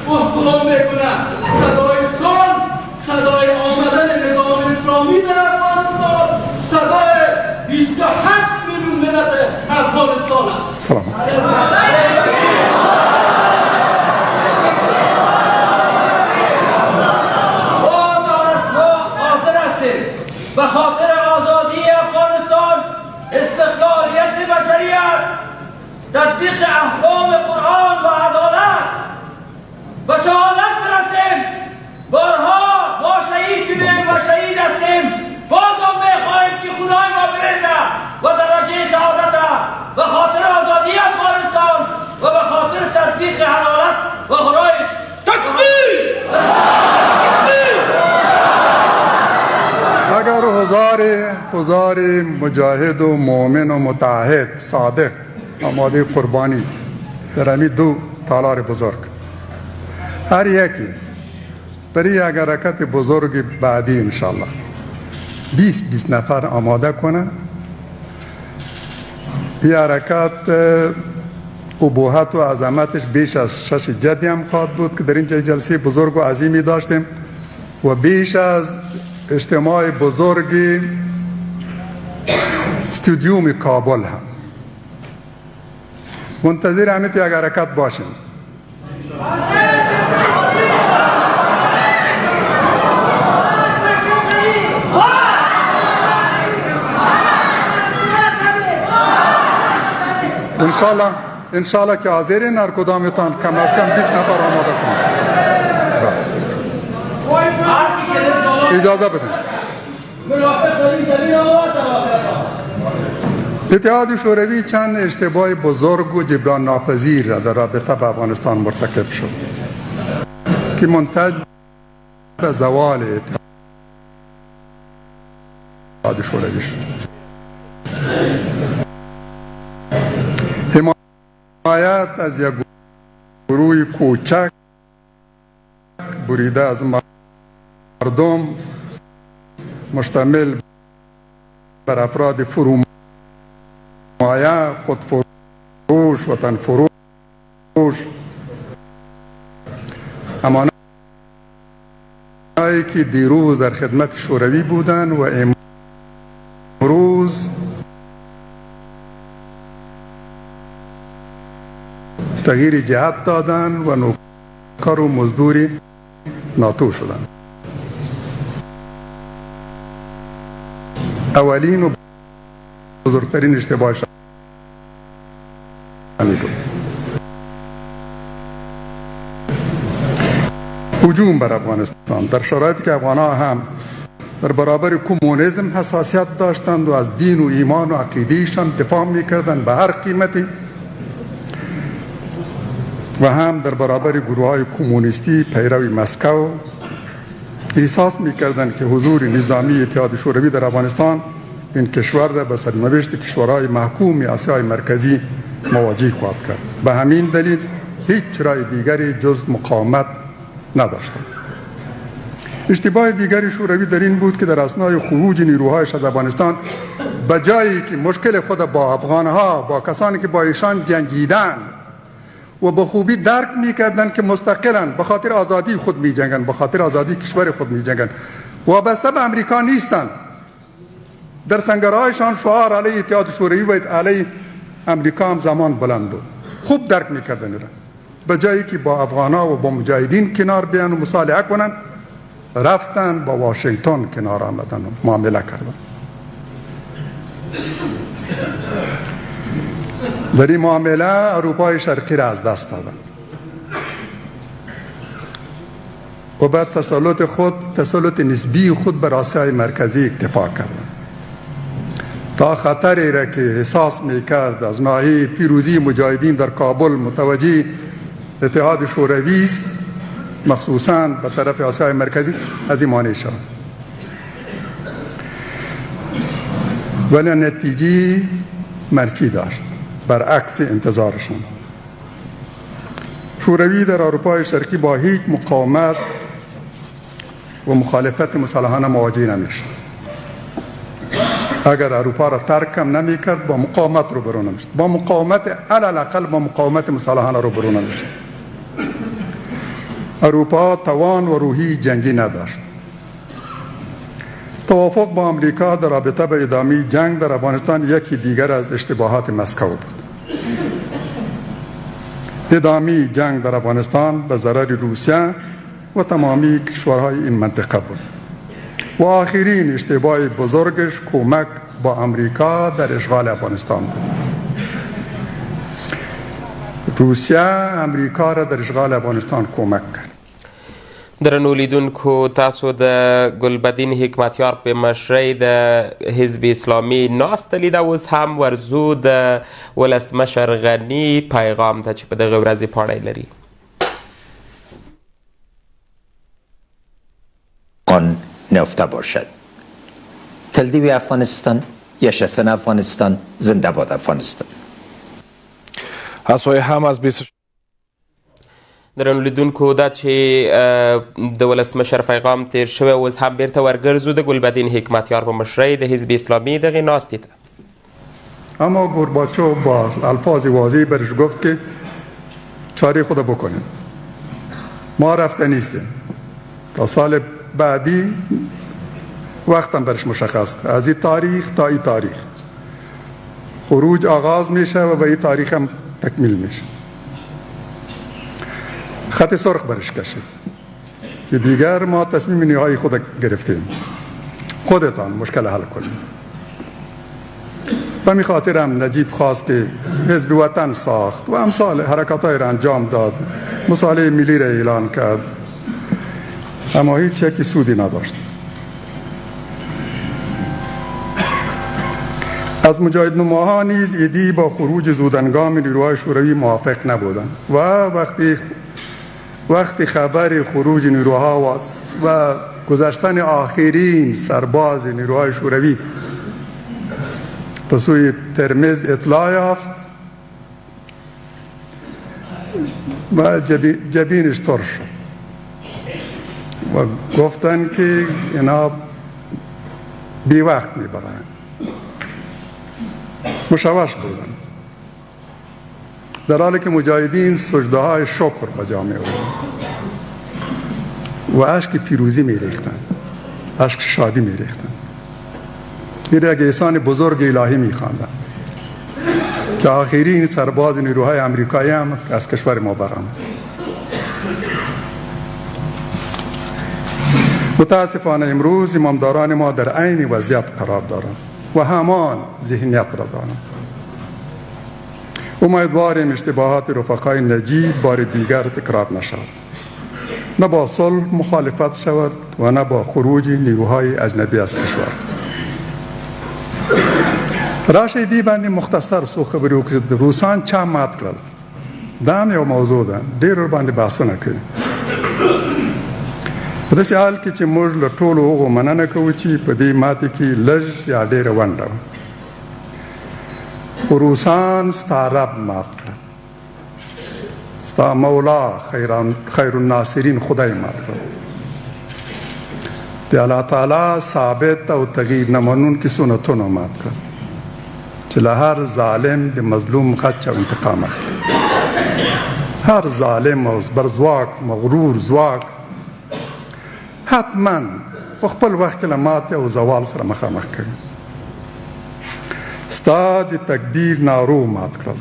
احترام میکنند صدای سال صدای آمدن نظام اسلامی در افغانستان صدای 28 میلیون ملت افغانستان است سلام به خاطر آزادی افغانستان استقلالیت بشریت تطبیق احکام قرآن و عدالت و هزار مجاهد و مؤمن و متعهد صادق آماده قربانی در همی دو تالار بزرگ. هر یکی برای یک حرکت بزرگ بعدی انشالله 20 نفر آماده کنه. این حرکت ابهت و عظمتش بیش از 6 جدی هم خواهد بود که در اینجا جلسه بزرگ و عظیمی داشتیم و بیش از اجتماع بزرگی استودیوم کابل هم. منتظر همین تو یک حرکت باشیم. انشالله که حاضرین هر کدامتان کم از کم 20 نفر آماده کنید. اجازه بدین. اتحاد شوروی چند اشتباه بزرگ و جبران ناپذیر را در رابطه با افغانستان مرتکب شد که منتج به زوال اتحاد شوروی شد. حمایت از یک گروه کوچک بریده از مردم مشتمل بر افراد فرومایه، خودفروش، وطن فروش، همانایی که دیروز در خدمت شوروی بودند و امروز تغییر جهت دادن و نوکر و مزدوری ناتو شدن. اولین و بزرگترین اشتباهش بود هجوم بر افغانستان در شرایطی که افغان‌ها هم در برابر کمونیسم حساسیت داشتند و از دین و ایمان و عقیده‌شان دفاع می‌کردند به هر قیمتی و هم در برابر گروه‌های کمونیستی پیروی مسکو احساس می‌کردند که حضور نظامی اتحاد شوروی در افغانستان این کشور را به سرنوشت کشورهای محکوم آسیای مرکزی مواجه خواهد کرد. به همین دلیل هیچ راه دیگری جز مقاومت نداشتند. اشتباه دیگری شوروی در این بود که در اثنای خروج نیروهایش از افغانستان به جایی که مشکل خود با افغانها، با کسانی که با ایشان جنگیدن و به خوبی درک می‌کردند که مستقلاً به خاطر آزادی خود می‌جنگند، به خاطر آزادی کشور خود می‌جنگند، وابسته به امریکا نیستند، در سنگرهایشان شعار علیه اتحاد شوروی و علیه امریکا هم زمان بلند بود. خوب درک می‌کردند را. به جایی که با افغان‌ها و با مجاهدین کنار بیان و مصالحه کنند، رفتن با واشنگتن کنار آمدن و معامله کردند. در این معامله اروپای شرقی را از دست دادند و بعد تسلط نسبی خود بر آسیای مرکزی اکتفا کردند تا خطری را که احساس می‌کرد از ناحیه پیروزی مجاهدین در کابل متوجه اتحاد شوروی است، مخصوصاً به طرف آسیای مرکزی، از این مانع شد. ولی نتیجه منفی داشت، برعکس انتظارشان. شوروی در اروپای شرقی با هیچ مقاومت و مخالفت مسلحانه مواجه نمیشد. اگر اروپا را ترک هم نمیکرد با مقاومت روبرو نمیشد، با مقاومت علالاقل با مقاومت مسلحانه روبرو نمیشد. اروپا توان و روحی جنگی نداشت. توافق با امریکا در رابطه به ادامه جنگ در افغانستان یکی دیگر از اشتباهات مسکو بود. ادامه جنگ در افغانستان به ضرر روسیه و تمامی کشورهای این منطقه بود و آخرین اشتباه بزرگش کمک با امریکا در اشغال افغانستان بود. روسیه امریکا را در اشغال افغانستان کمک کرد. درنو لیدونکو، تاسو د ګلبدین حکمتیار په مشرۍ د حزب اسلامي ناست لیده، اوس هم ورزو د ولسمشر غني پیغام ته چې په دغه ورځې په اړه لري. آن نفته باشد. تل دې وي افغانستان، یا شسن افغانستان، زنده باد افغانستان. هسوی هم از 20 درنو لیدونکو دا چې د ولسمشر پیغام تیر شوی اوس هم بیرته ورګرځو د ګلبدین حکمتیار په مشرۍ د حزب اسلامی دغې ناستې ته. اما گورباچوف با الفاظ واضحی برش گفت که چاره خود بکنیم، ما رفته نیستیم، تا سال بعدی وقتم برش مشخص، از این تاریخ تا این تاریخ خروج آغاز میشه و به این تاریخ هم تکمیل میشه. خط سرخ برش کشید که دیگر ما تصمیم نهایی خود گرفتیم، خودتان مشکل حل کنیم. به می خاطرم نجیب خواست که حزب وطن ساخت و امثال حرکاتای را انجام داد، مصالحه ملی را اعلان کرد، اما هیچ یکی سودی نداشت. از مجاهد نماها نیز ایدی با خروج زودهنگام نیروهای شوروی موافق نبودند و وقتی خبر خروج نیروها و گذشتن آخرین سرباز نیروهای شوروی به سوی ترمز اطلاع یافت و جبینش ترش شد و گفتن که اینا بی وقت میبرن. مشوش بودن، در حالی که مجاهدین سجده های شکر بجا می آوردند و اشک پیروزی می ریختند، اشک شادی می ریختند. این را یک احسان بزرگ الهی می خواندند که آخرین سرباز نیروهای امریکایی هم از کشور ما برآمد. متاسفانه امروز امامداران ما در عین وضعیت قرار دارند و همان ذهنیت را دارند. امیدواریم اشتباهات رفقای نجیب بار دیگر تکرار نشود، نه با صلح مخالفت شود و نه با خروج نیروهای اجنبی از کشور. راشدی باندې مختصر څو خبرې وکړې. روسان چا مات کړل، دا هم یو موضوع ده، ډېر ورباندې بحثونه کوي. په داسې حال کې چې موږ له ټولو هغو مننه کوو چې په دې ماتې کې لږ یا ډېره ونډه وه، خو روسان ستا رب مات کړل، ستا مولا خیر الناصرین خدای مات کړل. د الله تعالی ثابت او تغییر نه منونکي سنتونه مات کړل چې له هر ظالم د مظلوم غچ او انتقام اخلي. هر ظالم او برزواک مغرور ځواک حتما په خپل وخت کې له ماتې او زوال سره مخامخ کوي. ستا د تکبیر نارو مات کړل.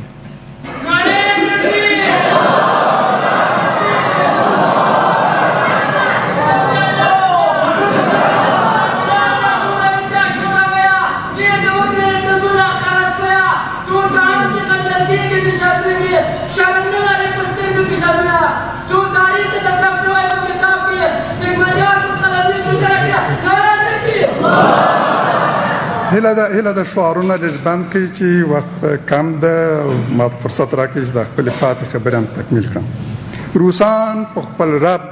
هیله د شعارونه لږ بند کړي چې وخت کم ده او ما فرصت راکړي چې د خپلې پاتې خبرې هم تکمیل کړم. روسان په خپل رب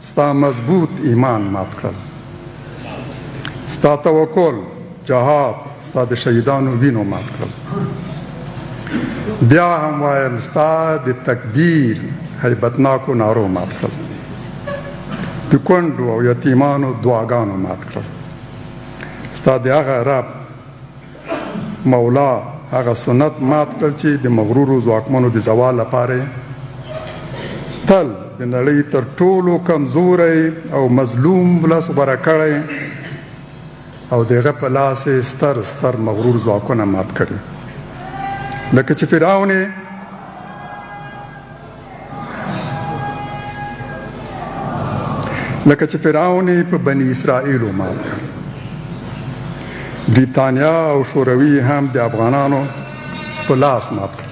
ستا مضبوط ایمان مات کړل، ستا توکل جهاد ستا د شهیدانو وینو مات کړل. بیا هم وایم ستا د تکبیر هیبتناکو نارو مات کړل، د کونډو او یتیمانو دعاګانو مات کړل. ستا د هغه رب مولا هغه سنت مات کړل چې د مغرورو ځواکمنو د زوال لپاره تل د نړۍ تر ټولو کمزوری او مظلوم ولس غوره کړی او د هغه په لاس یې ستر ستر مغرور ځواکونه مات کړي. لکه چې فرعون په بني اسرائیلو مات کړ. بریتانیا او شوروي هم د افغانانو په لاس مات کړ.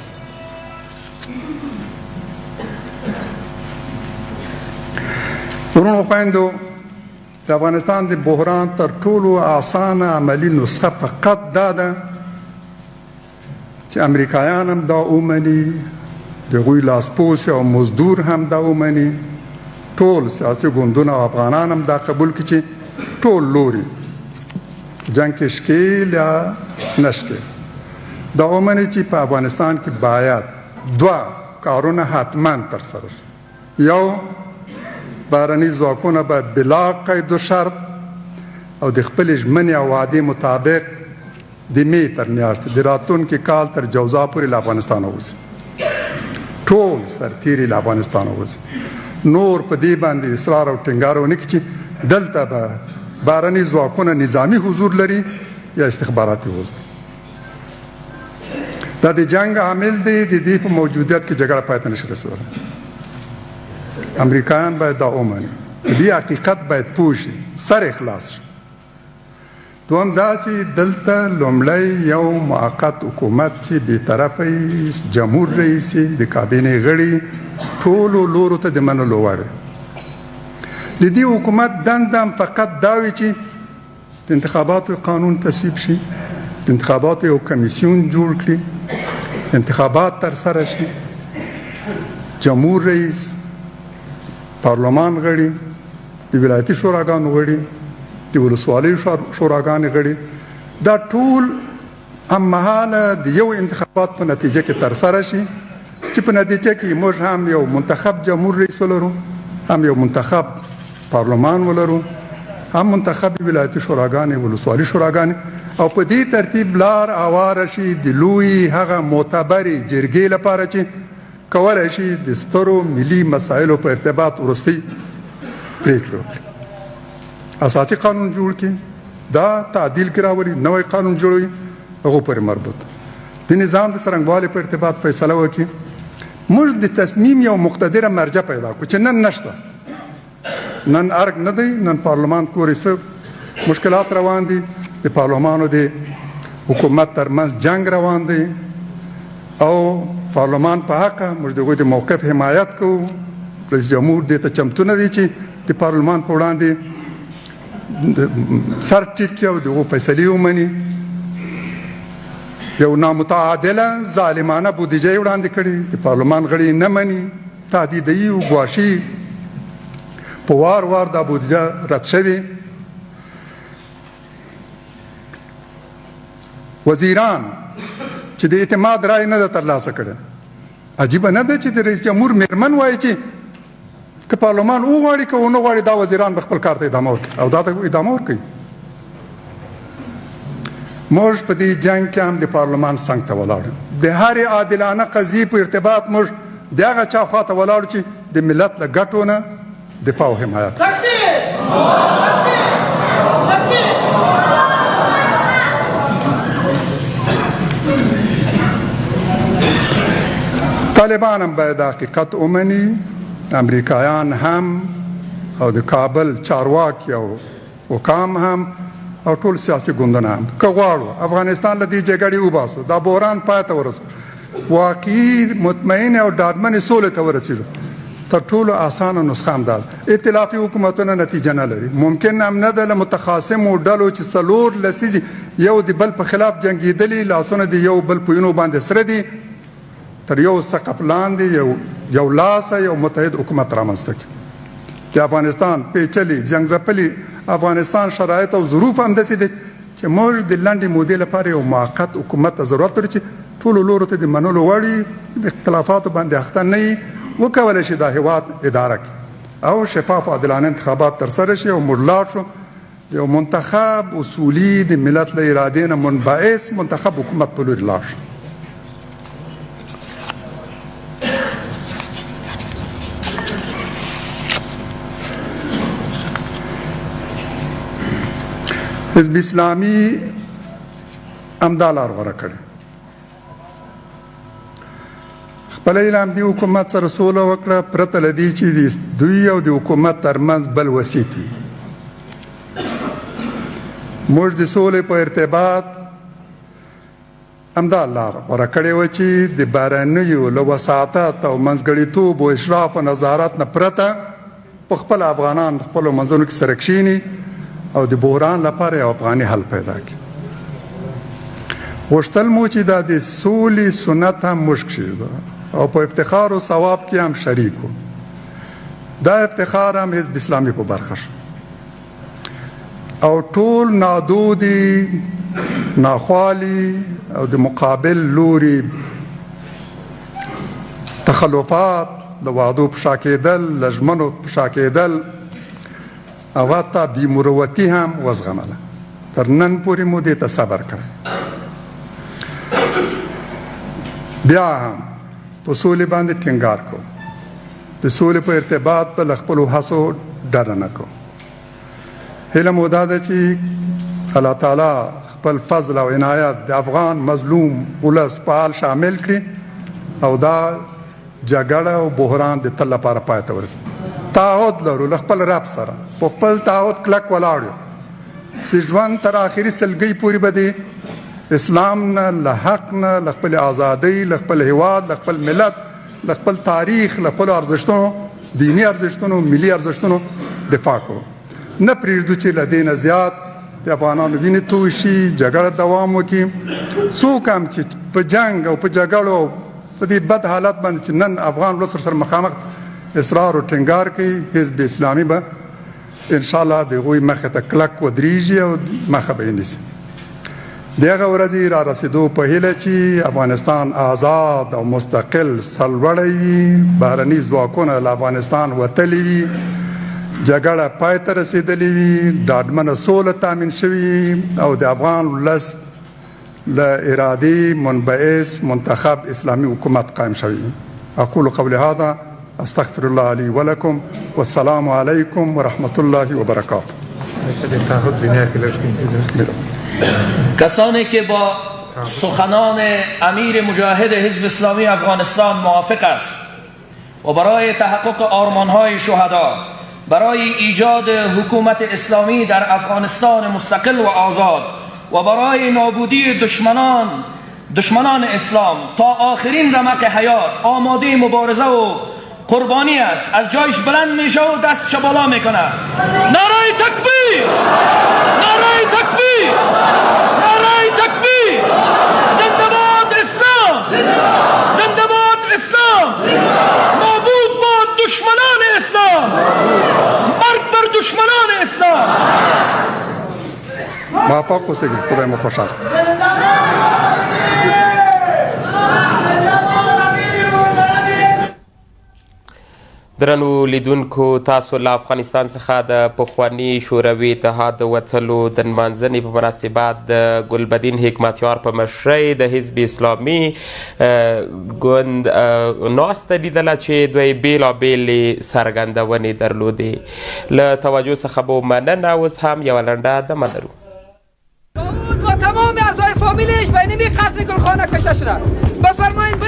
ورونو خویندو، د افغانستان د بحران تر ټولو اسانه عملي نسخه فقط دا ده چې امریکایان هم دا ومني، د هغوی لاسپوڅ او مزدور هم دا ومني، ټول سیاسي ګوندونه او افغانان هم دا قبول کړي چې ټول لوري جنگ کې شکیل یا نشکیل دا ومني چې په افغانستان کې باید دوه کارونه حتما ترسره شي. یو بهرني ځواکونه باید بلا قید و شرط او د خپلې ژمنې او وعدې مطابق د مې تر میاشتې د راتلونکي کال تر جوزا پورې له افغانستانه ووځي، ټول سرتیري له افغانستانه ووځي. نور په دې باندې اصرار او ټینګار ونه کړي چې دلته به بهرني ځواکونه نظامي حضور لري یا استخباراتي حضور. دا د جنگ عامل دی، د دې په موجودیت کې جګړه پای ته نشي رسېدلی. امریکایان باید دا ومني، دې حقیقت باید پوه شي، سر خلاص شي. دوم دا چې دلته لومړی یو موقت حکومت چې بېطرفه جمهور رئیس د کابینې غړي ټولو لورو ته د منلو وړ دی. د دې حکومت دنده هم فقط دا وي چې د انتخاباتو قانون تصویب شي، د انتخاباتو یو کمیسیون جوړ کړي، انتخابات ترسره شي، جمهور رئیس، پارلمان غړي، د ولایتي شوراګانو غړي، د ولسوالیو شوراګانې غړي، دا ټول هممهاله د یو انتخابات په نتیجه کې ترسره شي چې په نتیجه کې موږ هم یو منتخب جمهور رئیس ولرو، هم یو منتخب پارلمان ولرو، هم منتخب ولایتي شوراګانې، ولسوالي شوراګانې، او په دې ترتیب لار هواره شي د لوی هغه معتبرې جرګې لپاره چې کولی شي د سترو ملي مسایلو په ارتباط وروستۍ پرېکړې وکړي. اساسي قانون جوړ کړي، دا تعدیل کې راولي، نوی قانون جوړوي، هغو پورې مربوط د نظام د څرنګوالي په ارتباط فیصله وکړي. موږ د تصمیم یو مقتدره مرجع پیدا کړو چې نن نشته، نن ارګ نه دی، نن پارلمان پورې څه مشکلات روان دي، د پارلمان او د حکومت ترمنځ جنگ روان دی او پارلمان په حق موږ د هغوی د موقف حمایت کوو. رئیس جمهور دې ته چمتو نه دی چې د پارلمان په وړاندې سر ټیټ کړي او د هغو فیصلې ومني. یو نامتعادله ظالمانه بودیجه یې وړاندې کړې، د پارلمان غړي نه مني، تهدیدوي او ګواښي. په وار وار دا بودیجه رد شوې. وزیران چې د اعتماد رای نه ده ترلاسه کړې. عجیبه نه ده چې د رئیس جمهور میرمن وایي چې که پارلمان وغواړي که ونه غواړي دا وزیران به خپل کار ته ادامه ورکړي او دا ته ادامه ورکوي. موږ په دې جنګ کې هم د پارلمان څنګ ته ولاړ یو. د هرې عادلانه قضیې په ارتباط موږ د هغه چا خواته ولاړو چې د ملت له ګټو نه دفاع او حمایت. طالبان هم باید حقیقت ومني، امریکایان هم او د کابل چارواکي او حکام هم او ټول سیاسي ګوندونه هم که غواړو افغانستان له دې جګړې وباسو، دا بحران پای ته ورسو، واقعي مطمئنې او ډاډمنې سولې ته ورسېږو، تر ټولو اسانه نسخه هم دا ده. ائتلافي حکومتونه نتیجه نه لري. ممکن هم نه ده له متخاصمو ډلو چې څلور لسیزې یو د بل په خلاف جنګېدلي، لاسونه د یو بل په وینو باندې سره دي، تر یو سقف لاندې یو لاسه یو متحد حکومت رامنځته کړي. د افغانستان پیچلي جنګ ځپلي افغانستان شرایط او ظروف همداسې دي چې موږ د لنډې مودې لپاره یو موقت حکومت ته ضرورت لري چې ټولو لورو ته د منلو وړ وي، د اختلافاتو باندې اخته نه وي، وکولی شي دا هېواد اداره کړي او شفاف عادلانه انتخابات ترسره شي او موږ لاړ شو د یو منتخب اصولي د ملت له ارادې نه منبعث منتخب حکومت په لوري لاړ شو. حزب اسلامي همدا لار غوره کړې. خپل اعلان دی حکومت سره سوله وکړه پرته له دې چې دوی او د حکومت ترمنځ بل وسیط وي. موږ د سولې په ارتباط همدا لار غوره کړې وه چې د بهرنیو له وساطت او منځګړیتوب او اشراف او نظارت نه پرته په خپل افغانان خپلو منځونو کې سره کښېني او د بحران لپاره یو افغاني حل پیدا کړي. غوښتل مو چې دا د سولې سنت هم موږ کښېږدو او په افتخار او ثواب کې هم شریک وو. دا افتخار هم حزب اسلامي په برخه شو. او ټول نادودي ناخوالي او د مقابل لوري تخلفات د وعدو په شا کېدل له ژمنو په شا کېدل او حتی بېمروتي هم وزغمله. تر نن پورې مو دې ته صبر کړی. بیا هم په سولې باندې ټینګار کوو. د سولې په ارتباط په له خپلو هڅو ډډه نه کوو. هیله مو دا ده چې الله تعالی خپل فضل او عنایت د افغان مظلوم ولس فعال شامل کړي او دا جګړه او بحران د تل لپاره پای ته ورسوي. تعهد لرو له خپل رب سره، په خپل تعهد کلک ولاړ یو. د ژوند تر آخري سلګۍ پورې به د اسلام نه، له حق نه، له خپل ازادۍ، له خپل هیواد، له خپل ملت، له خپل تاریخ، له خپلو ارزښتونو، دیني ارزښتونو، ملي ارزښتونو دفاع کوو. نه پرېږدو چې له دې نه زیات د افغانانو وینې توی شي، جګړه دوام وکړي. څوک هم چې په جنګ او په جګړو په دې بد حالت باندې چې نن افغان ولس سره مخامخ اصرار او ټینګار کوي، حزب اسلامي به انشاءالله د هغوی مخې ته کلک ودرېږي او مخه به یې نیسي. د هغه ورځې را رسېدو په هیله چې افغانستان آزاد او مستقل سرلوړی وي، بهرني ځواکونه له افغانستان وتلي وي، جګړه پای ته رسېدلې وي، ډاډمنه سوله تامین شوي او د افغان ولس له ارادي منبعث منتخب اسلامي حکومت قائم شوي. اقول قولي هذا استغفر الله لي ولكم والسلام عليكم ورحمة الله وبركاته. کسانی که با سخنان امیر مجاهد حزب اسلامی افغانستان موافق است و برای تحقق آرمان‌های شهدا، برای ایجاد حکومت اسلامی در افغانستان مستقل و آزاد و برای نابودی دشمنان اسلام تا آخرین رمق حیات آماده مبارزه و قربانی است، از جایش بلند میشه و دستش بالا میکنه. نعره تکبیر! نعره تکبیر! نعره تکبیر! زنده باد اسلام! زنده باد اسلام! نابود باد دشمنان اسلام! مرگ بر دشمنان اسلام! موفق اوسئ. خدای مو خوشحال. درنو لیدونکو، تاسو له افغانستان څخه د پخواني شوروي اتحاد د وتلو د نمانځنې په مناسبت د ګلبدین حکمتیار په مشرۍ د حزب اسلامي ګوند ناسته لیدله چې دوی بېلابېلې څرګندونې درلودې. له توجه څخه به مننه. اوس هم یوه لنډه دمه لرو. داوود و تمام اعضای فامیلش به نمی قصر گلخانه کشته شده. بفرمایید